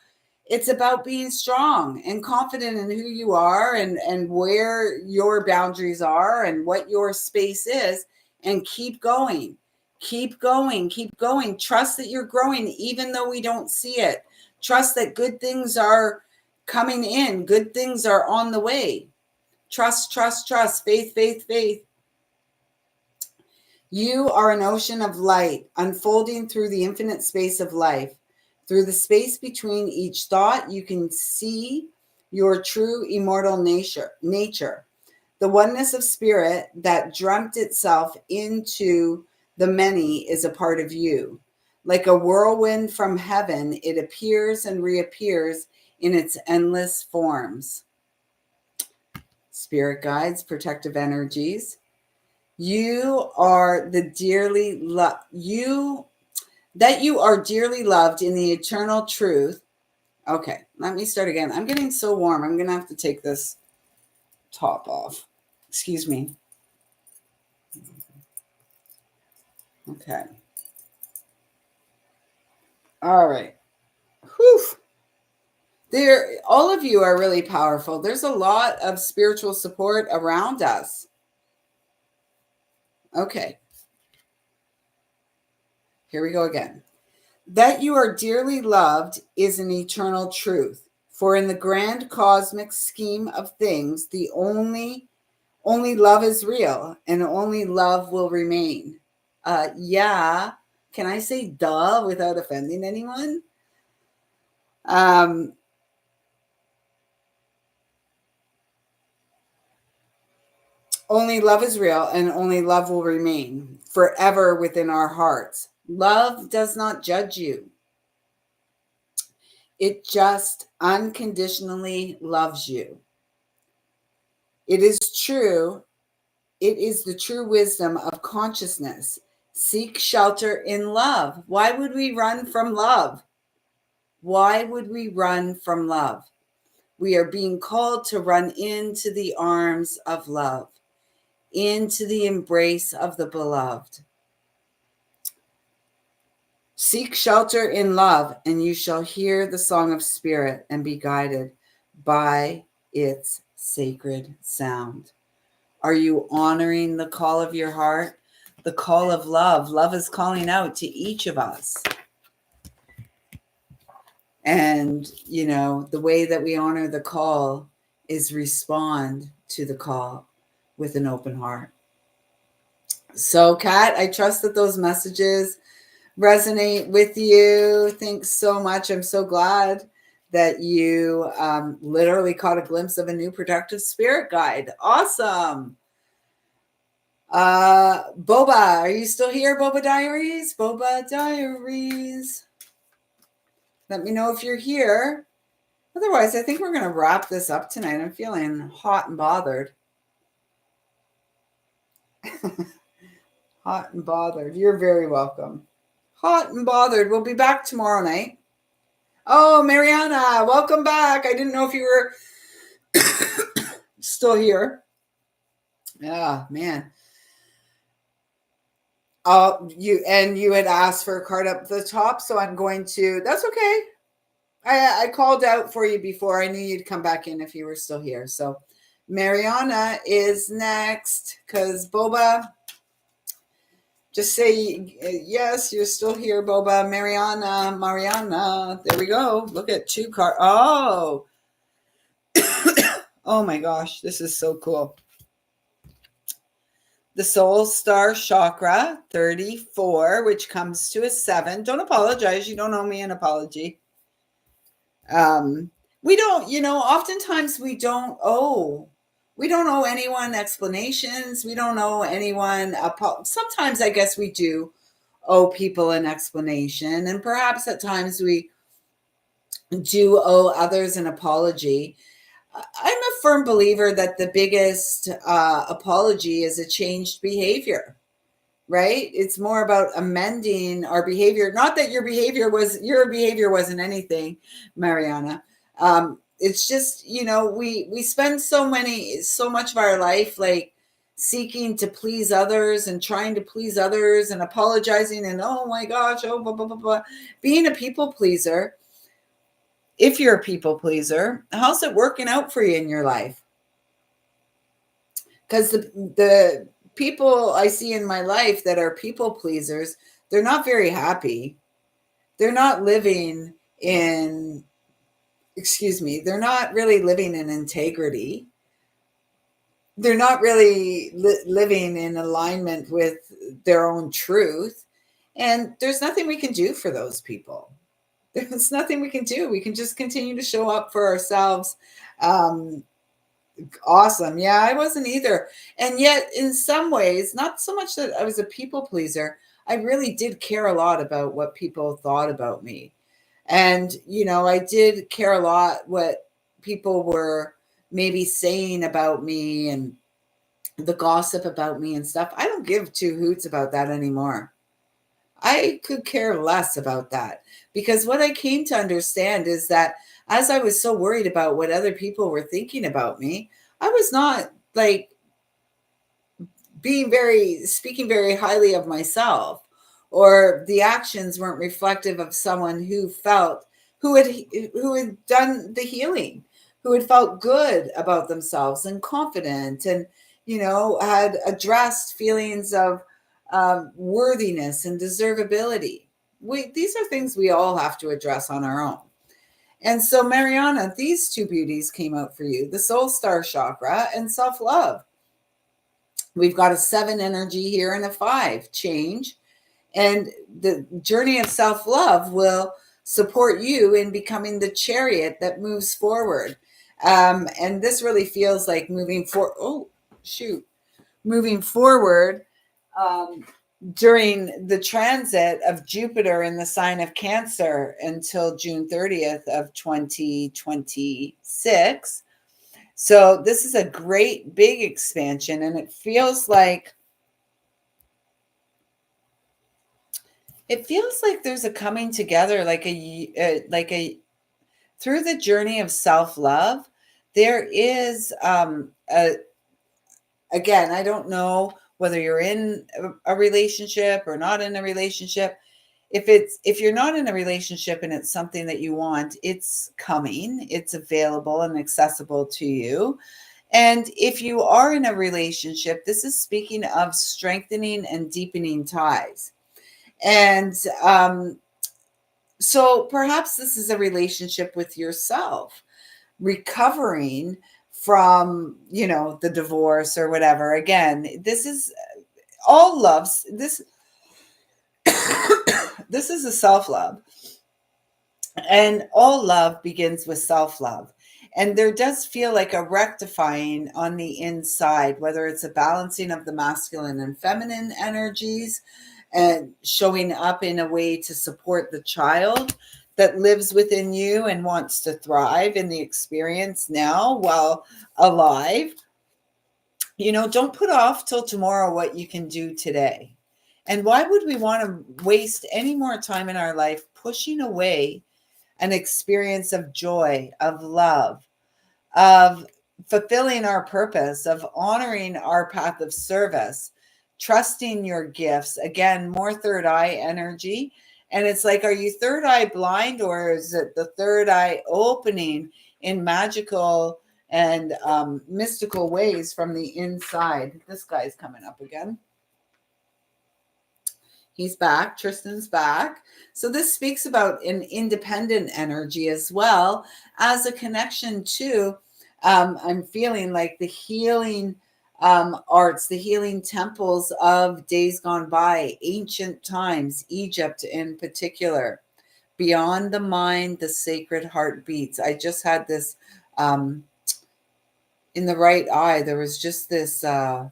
It's about being strong and confident in who you are and where your boundaries are and what your space is, and keep going, keep going, keep going. Trust that you're growing, even though we don't see it. Trust that good things are coming in, good things are on the way. Trust, trust, trust, faith, faith, faith. You are an ocean of light unfolding through the infinite space of life. Through the space between each thought, you can see your true immortal nature. The oneness of spirit that dreamt itself into the many is a part of you. Like a whirlwind from heaven, it appears and reappears in its endless forms. Spirit guides, protective energies. You are the dearly loved. You are dearly loved in the eternal truth. Okay, let me start again. I'm getting so warm. I'm going to have to take this top off. Excuse me. Okay. All right. Whew. All of you are really powerful. There's a lot of spiritual support around us. Okay. Here we go again. That you are dearly loved is an eternal truth. For in the grand cosmic scheme of things, the only love is real, and only love will remain. Yeah. Can I say duh without offending anyone? Only love is real, and only love will remain forever within our hearts. Love does not judge you. It just unconditionally loves you. It is true. It is the true wisdom of consciousness. Seek shelter in love. Why would we run from love? Why would we run from love? We are being called to run into the arms of love, into the embrace of the beloved. Seek shelter in love, and you shall hear the song of spirit and be guided by its sacred sound. Are you honoring the call of your heart? The call of love. Love is calling out to each of us. And, you know, the way that we honor the call is respond to the call with an open heart. So, Kat, I trust that those messages resonate with you. Thanks so much. I'm so glad that you literally caught a glimpse of a new productive spirit guide. Awesome. Boba, are you still here? Boba Diaries? Boba Diaries. Let me know if you're here. Otherwise, I think we're going to wrap this up tonight. I'm feeling hot and bothered. Hot and bothered. You're very welcome. Hot and bothered. We'll be back tomorrow night. Oh, Mariana, welcome back. I didn't know if you were still here. Yeah, man. You had asked for a card up the top, so I'm going to. That's okay. I called out for you before. I knew you'd come back in if you were still here. So Mariana is next, because Boba. Just say yes, you're still here, Boba. Mariana. There we go. Look at 2 cards. Oh. Oh my gosh, this is so cool. The Soul Star Chakra 34, which comes to a 7. Don't apologize. You don't owe me an apology. We don't, oftentimes we don't owe We don't owe anyone explanations. We don't owe anyone sometimes I guess we do owe people an explanation, and perhaps at times we do owe others an apology. I'm a firm believer that the biggest apology is a changed behavior, right? It's more about amending our behavior. Not that your behavior wasn't anything, Mariana. It's just, we spend so much of our life like seeking to please others and trying to please others and apologizing and oh my gosh, oh blah blah blah blah. Being a people pleaser, if you're a people pleaser, how's it working out for you in your life? Because the people I see in my life that are people pleasers, they're not very happy. They're not living in, excuse me, they're not really living in integrity. They're not really living in alignment with their own truth. And there's nothing we can do for those people. There's nothing we can do. We can just continue to show up for ourselves. Awesome. Yeah, I wasn't either. And yet, in some ways, not so much that I was a people pleaser, I really did care a lot about what people thought about me. And, I did care a lot what people were maybe saying about me and the gossip about me and stuff. I don't give two hoots about that anymore. I could care less about that because what I came to understand is that as I was so worried about what other people were thinking about me, I was not like speaking very highly of myself, or the actions weren't reflective of someone who had done the healing, who had felt good about themselves and confident, and had addressed feelings of worthiness and deservability. These are things we all have to address on our own. And so, Mariana, these two beauties came out for you: the soul star chakra and self-love. We've got a 7 energy here and a 5 change. And the journey of self-love will support you in becoming the chariot that moves forward. And this really feels like moving forward during the transit of Jupiter in the sign of Cancer until June 30th of 2026. So this is a great big expansion, and it feels like there's a coming together, like through the journey of self-love. There is again, I don't know whether you're in a relationship or not in a relationship. If you're not in a relationship and it's something that you want, it's coming, it's available and accessible to you. And if you are in a relationship, this is speaking of strengthening and deepening ties. And so perhaps this is a relationship with yourself, recovering from, the divorce or whatever. Again, this is all loves. This is a self-love. And all love begins with self-love. And there does feel like a rectifying on the inside, whether it's a balancing of the masculine and feminine energies and showing up in a way to support the child that lives within you and wants to thrive in the experience now while alive. Don't put off till tomorrow what you can do today. And why would we want to waste any more time in our life pushing away an experience of joy, of love, of fulfilling our purpose, of honoring our path of service, trusting your gifts? Again, more third eye energy. And it's like, are you third eye blind, or is it the third eye opening in magical and mystical ways from the inside? This guy's coming up again. He's back. Tristan's back. So this speaks about an independent energy as well as a connection to, I'm feeling like the healing arts, the healing temples of days gone by, ancient times, Egypt in particular. Beyond the mind, the sacred heart beats. I just had this in the right eye, there was just this, what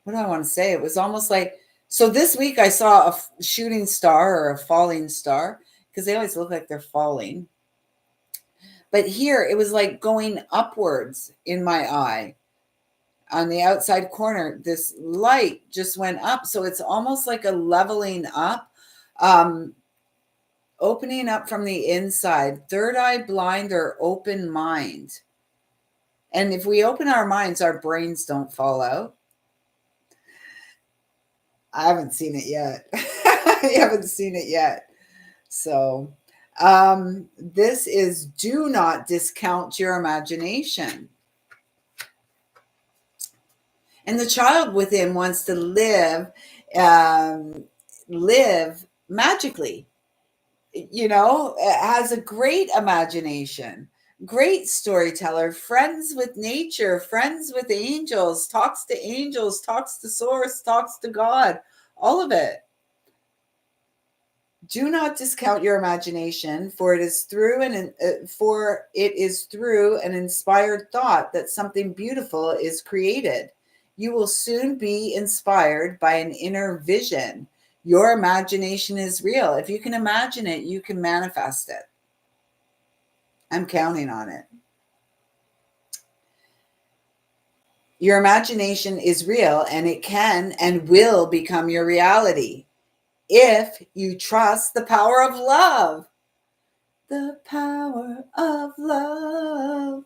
do I want to say? It was almost like, so this week I saw a shooting star or a falling star, because they always look like they're falling. But here it was like going upwards in my eye. On the outside corner, this light just went up. So it's almost like a leveling up, opening up from the inside, third eye blind or open mind. And if we open our minds, our brains don't fall out. I haven't seen it yet. I haven't seen it yet. So this is do not discount your imagination. And the child within wants to live magically. You know, has a great imagination, great storyteller, friends with nature, friends with angels, talks to source, talks to God, all of it. Do not discount your imagination, for it is through an inspired thought that something beautiful is created. You will soon be inspired by an inner vision. Your imagination is real. If you can imagine it, you can manifest it. I'm counting on it. Your imagination is real, and it can and will become your reality if you trust the power of love. The power of love,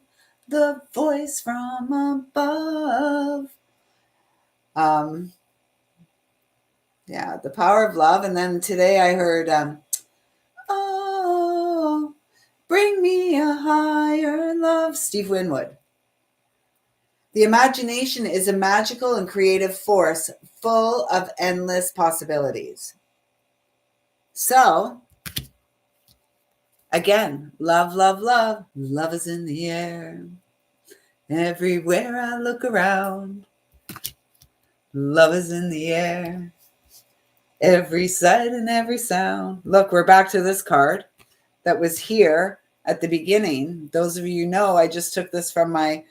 the voice from above. Yeah, the power of love. And then today I heard, oh, bring me a higher love, Steve Winwood. The imagination is a magical and creative force full of endless possibilities. So, again, love, love, love. Love is in the air. Everywhere I look around, love is in the air. Every sight and every sound. Look, we're back to this card that was here at the beginning. Those of you know, I just took this from my,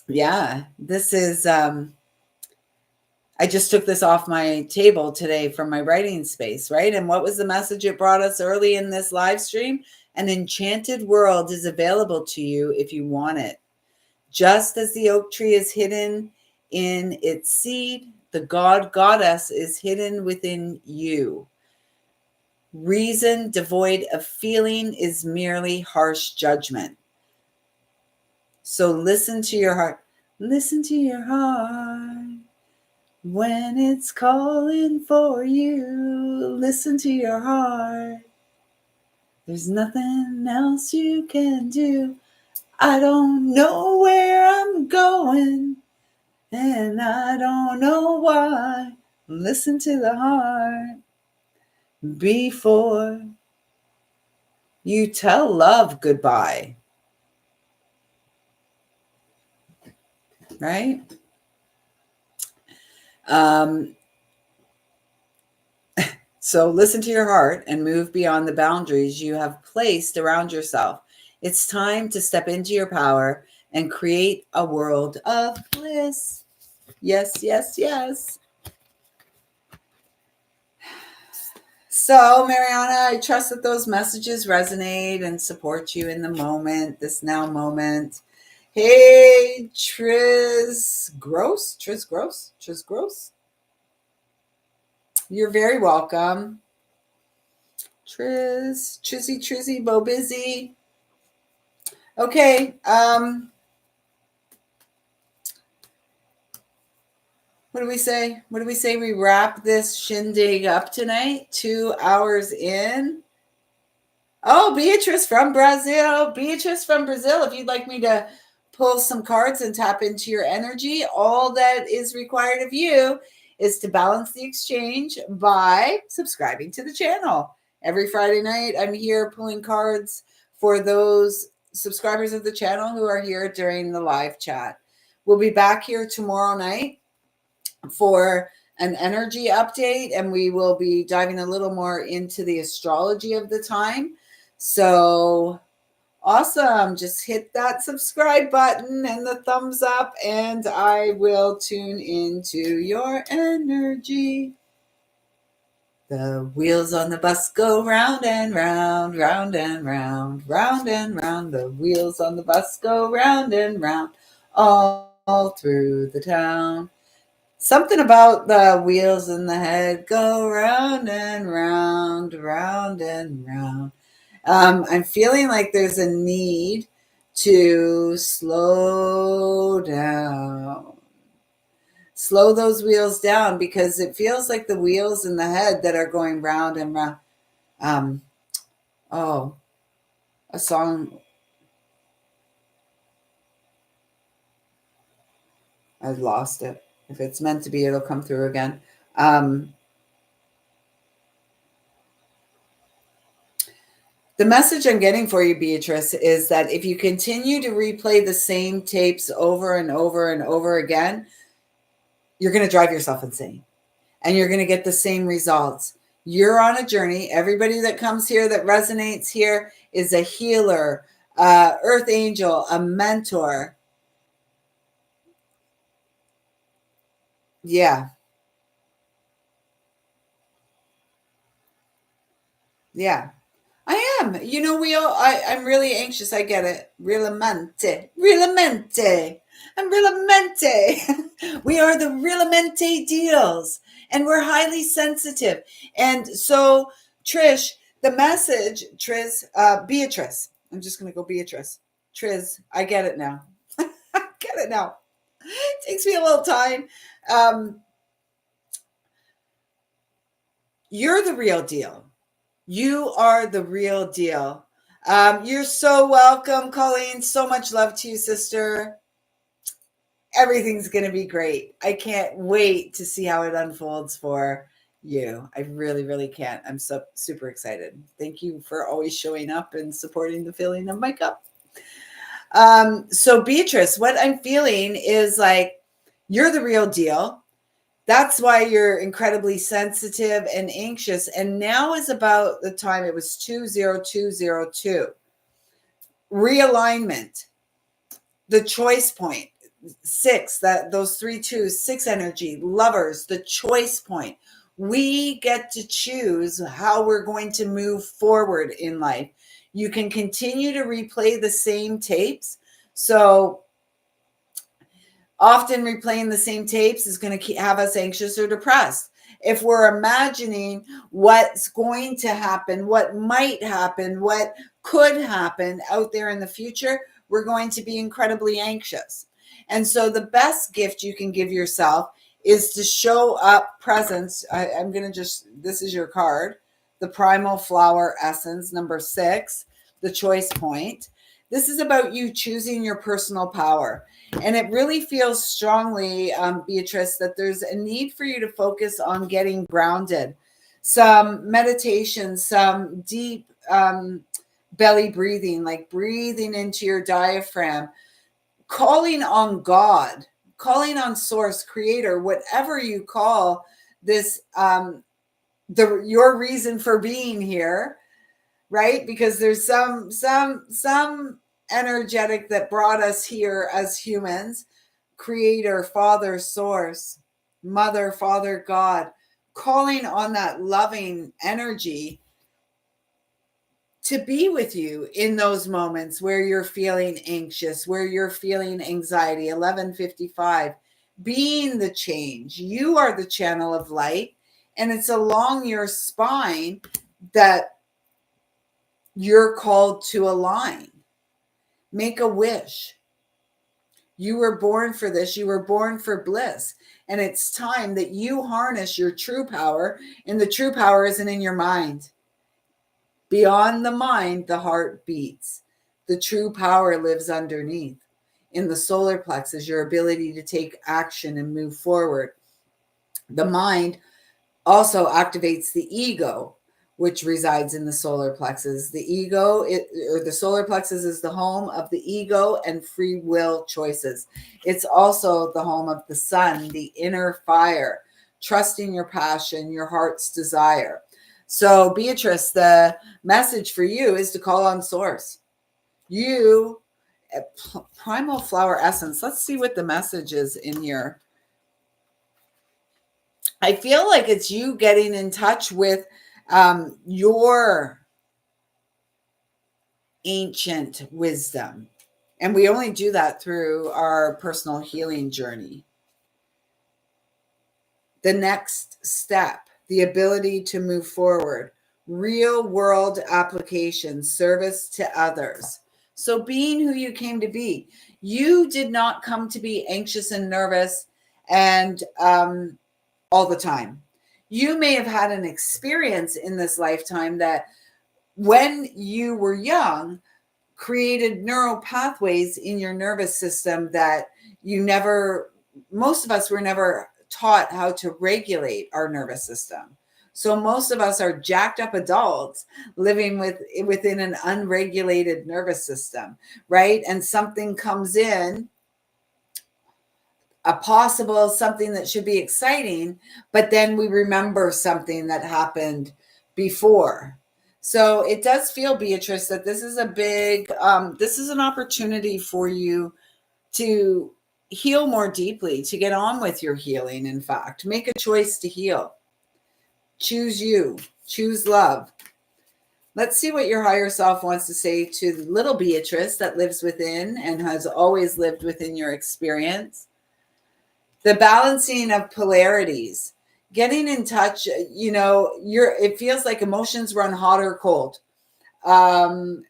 this is, I just took this off my table today from my writing space, right? And what was the message it brought us early in this live stream? An enchanted world is available to you if you want it. Just as the oak tree is hidden in its seed, the goddess is hidden within you. Reason devoid of feeling is merely harsh judgment. So listen to your heart. Listen to your heart. When it's calling for you, listen to your heart. There's nothing else you can do. I don't know where I'm going, and I don't know why. Listen to the heart before you tell love goodbye. Right? So listen to your heart and move beyond the boundaries you have placed around yourself. It's time to step into your power and create a world of bliss. Yes, yes, yes. So, Mariana, I trust that those messages resonate and support you in the moment, this now moment. Hey, Triz Gross. You're very welcome. Trizzy, Bo Busy. Okay. What do we say? We wrap this shindig up tonight? 2 hours in. Oh, Beatrice from Brazil. If you'd like me to pull some cards and tap into your energy, all that is required of you is to balance the exchange by subscribing to the channel. Every Friday night, I'm here pulling cards for those subscribers of the channel who are here during the live chat. We'll be back here tomorrow night for an energy update, and we will be diving a little more into the astrology of the time. So Awesome. Just hit that subscribe button and the thumbs up, and I will tune into your energy. The wheels on the bus go round and round, round and round, round and round. The wheels on the bus go round and round, all through the town. Something about the wheels in the head go round and round, round and round. I'm feeling like there's a need to slow down. Slow those wheels down, because it feels like the wheels in the head that are going round and round. Um, oh, a song. I lost it. If it's meant to be, it'll come through again. Um, the message I'm getting for you, Beatrice, is that if you continue to replay the same tapes over and over and over again, you're going to drive yourself insane, and you're going to get the same results. You're on a journey. Everybody that comes here that resonates here is a healer, earth angel, a mentor. Yeah. Yeah. I am. You know, I'm really anxious. I get it. Realmente. Realmente. I'm realmente. We are the realmente deals. And we're highly sensitive. And so, Trish, the message, Beatrice. I'm just going to go Beatrice. Triz, I get it now. I get it now. It takes me a little time. Um, you're the real deal. You are the real deal. You're so welcome, Colleen. So much love to you, sister. Everything's going to be great. I can't wait to see how it unfolds for you. I really, really can't. I'm so super excited. Thank you for always showing up and supporting the filling of my cup. So, Beatrice, what I'm feeling is like you're the real deal. That's why you're incredibly sensitive and anxious. And now is about the time, it was 20202. Realignment, the choice point, six, that those 3 2s, six energy, lovers, the choice point. We get to choose how we're going to move forward in life. You can continue to replay the same tapes. So often replaying the same tapes is going to have us anxious or depressed. If we're imagining what's going to happen, what might happen, what could happen out there in the future, we're going to be incredibly anxious. And so the best gift you can give yourself is to show up presence. I'm going to this is your card, the Primal Flower Essence, number 6, the choice point. This is about you choosing your personal power. And it really feels strongly, Beatrice, that there's a need for you to focus on getting grounded. Some meditation, some deep belly breathing, like breathing into your diaphragm, calling on God, calling on Source, Creator, whatever you call this, your reason for being here, right? Because there's some energetic that brought us here as humans. Creator, Father, Source, Mother, Father, God, calling on that loving energy to be with you in those moments where you're feeling anxious, where you're feeling anxiety. 1155, being the change. You are the channel of light, and it's along your spine that you're called to align. Make a wish. You were born for this. You were born for bliss. And it's time that you harness your true power. And the true power isn't in your mind. Beyond the mind, the heart beats. The true power lives underneath. In the solar plexus, your ability to take action and move forward. The mind also activates the ego, which resides in the solar plexus. The ego, or the solar plexus, is the home of the ego and free will choices. It's also the home of the sun, the inner fire, trusting your passion, your heart's desire. So, Beatrice, the message for you is to call on Source. You, primal flower essence. Let's see what the message is in here. I feel like it's you getting in touch with your ancient wisdom. And we only do that through our personal healing journey. The next step, the ability to move forward, real world application, service to others. So, being who you came to be, you did not come to be anxious and nervous and all the time. You may have had an experience in this lifetime that when you were young created neural pathways in your nervous system that you never, most of us were never taught how to regulate our nervous system. So most of us are jacked up adults living within an unregulated nervous system, right? And something comes in, a possible something that should be exciting, but then we remember something that happened before. So it does feel, Beatrice, that this is a big, this is an opportunity for you to heal more deeply, to get on with your healing. In fact, make a choice to heal. Choose you, choose love. Let's see what your higher self wants to say to little Beatrice that lives within and has always lived within your experience. The balancing of polarities, getting in touch, it feels like emotions run hot or cold, and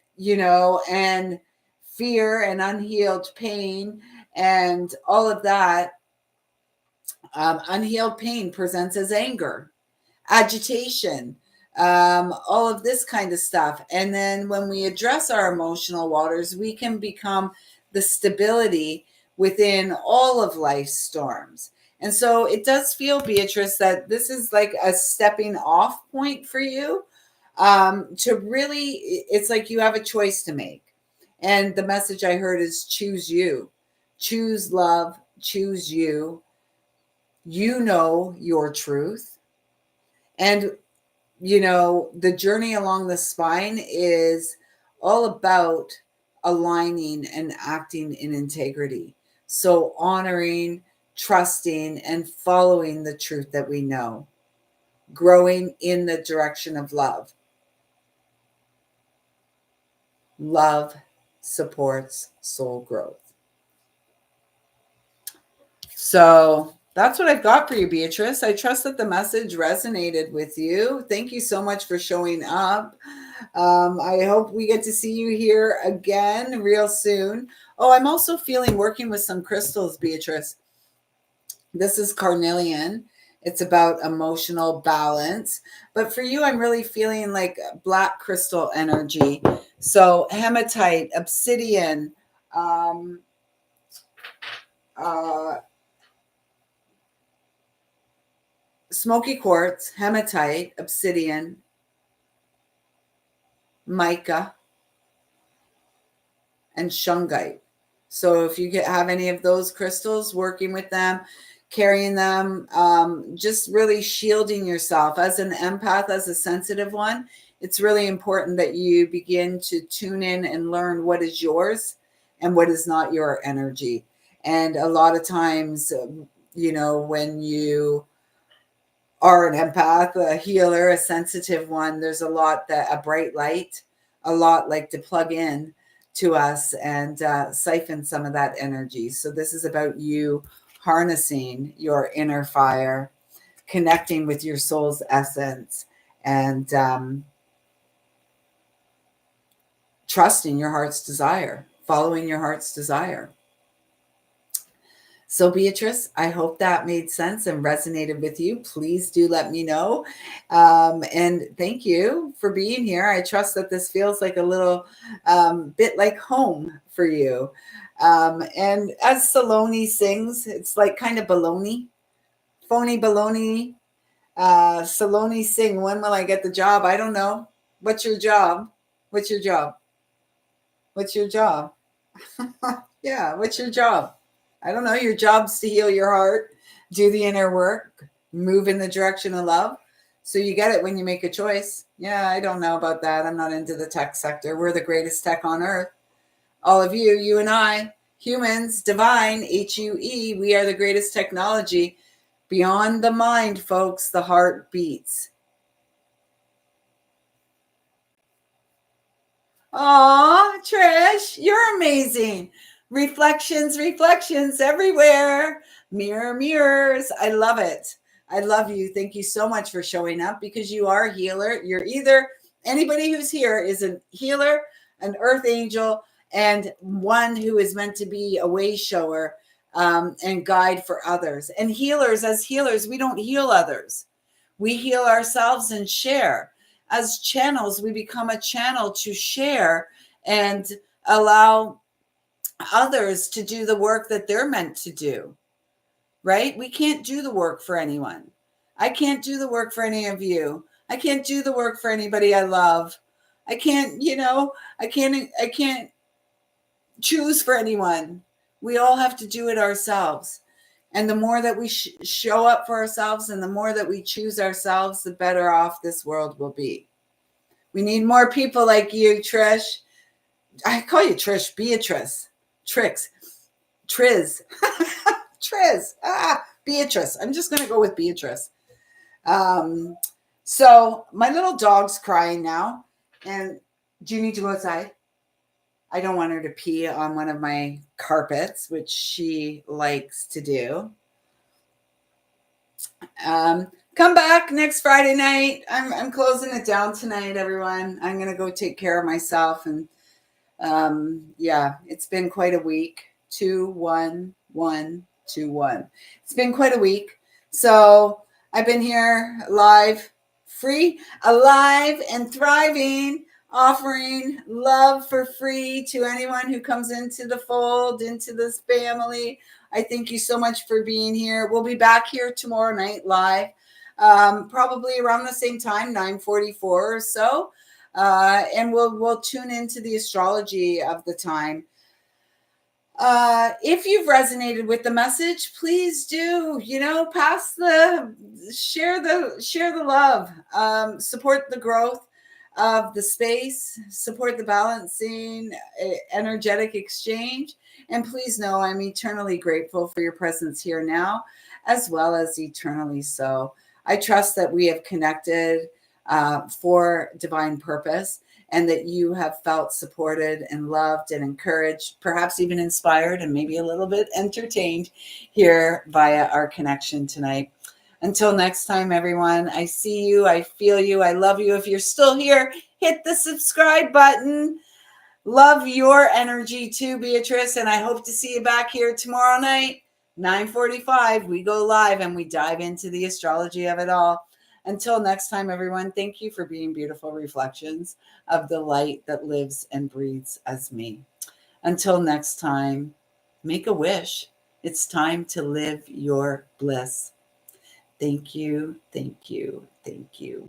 fear and unhealed pain and all of that. Unhealed pain presents as anger, agitation, all of this kind of stuff. And then when we address our emotional waters, we can become the stability within all of life's storms. And so it does feel, Beatrice, that this is like a stepping off point for you, to really, it's like you have a choice to make. And the message I heard is choose you, choose love, choose you. You know your truth. And the journey along the spine is all about aligning and acting in integrity. So honoring, trusting, and following the truth that we know, growing in the direction of love. Love supports soul growth. So that's what I've got for you, Beatrice. I trust that the message resonated with you. Thank you so much for showing up. I hope we get to see you here again real soon. Oh, I'm also feeling working with some crystals, Beatrice. This is carnelian. It's about emotional balance. But for you, I'm really feeling like black crystal energy. So hematite, obsidian, smoky quartz, hematite, obsidian, mica, and shungite. So if you have any of those crystals, working with them, carrying them, just really shielding yourself as an empath, as a sensitive one, it's really important that you begin to tune in and learn what is yours and what is not your energy. And a lot of times, when you are an empath, a healer, a sensitive one, there's a lot that a bright light, a lot like to plug in to us and siphon some of that energy. So this is about you harnessing your inner fire, connecting with your soul's essence, and trusting your heart's desire, following your heart's desire. So, Beatrice, I hope that made sense and resonated with you. Please do let me know. And thank you for being here. I trust that this feels like a little bit like home for you. And as Saloni sings, it's like kind of baloney, phony baloney. Saloni sing, when will I get the job? I don't know. What's your job? What's your job? What's your job? Yeah, what's your job? I don't know. Your job's to heal your heart, do the inner work, move in the direction of love. So you get it when you make a choice. Yeah, I don't know about that. I'm not into the tech sector. We're the greatest tech on earth. All of you, you and I, humans, divine, HUE, we are the greatest technology. Beyond the mind, folks, the heart beats. Aw, Trish, you're amazing. Reflections, reflections everywhere. Mirror, mirrors. I love it. I love you. Thank you so much for showing up because you are a healer. You're either anybody who's here is a healer, an earth angel, and one who is meant to be a way shower and guide for others. And healers, as healers, we don't heal others. We heal ourselves and share. As channels, we become a channel to share and allow others to do the work that they're meant to do, right? We can't do the work for anyone. I can't do the work for any of you. I can't do the work for anybody I love. I can't, I can't choose for anyone. We all have to do it ourselves. And the more that we show up for ourselves and the more that we choose ourselves, the better off this world will be. We need more people like you, Trish. I call you Trish, Beatrice. Tricks. Triz. Triz. Beatrice. I'm just going to go with Beatrice. So my little dog's crying now. And do you need to go outside? I don't want her to pee on one of my carpets, which she likes to do. Come back next Friday night. I'm closing it down tonight, everyone. I'm going to go take care of myself. And yeah, it's been quite a week. 2-1-1-2-1. It's been quite a week. So I've been here live, free, alive, and thriving, offering love for free to anyone who comes into the fold, into this family. I thank you so much for being here. We'll be back here tomorrow night live, probably around the same time, 9:44 or so. And we'll tune into the astrology of the time. If you've resonated with the message, please do, share the love, support the growth of the space, support the balancing, energetic exchange. And please know I'm eternally grateful for your presence here now, as well as eternally so. I trust that we have connected for divine purpose, and that you have felt supported and loved and encouraged, perhaps even inspired and maybe a little bit entertained here via our connection tonight. Until next time, everyone, I see you, I feel you, I love you. If you're still here, hit the subscribe button. Love your energy too, Beatrice, and I hope to see you back here tomorrow night, 9:45. We go live and we dive into the astrology of it all. Until next time, everyone, thank you for being beautiful reflections of the light that lives and breathes as me. Until next time, make a wish. It's time to live your bliss. Thank you, thank you, thank you.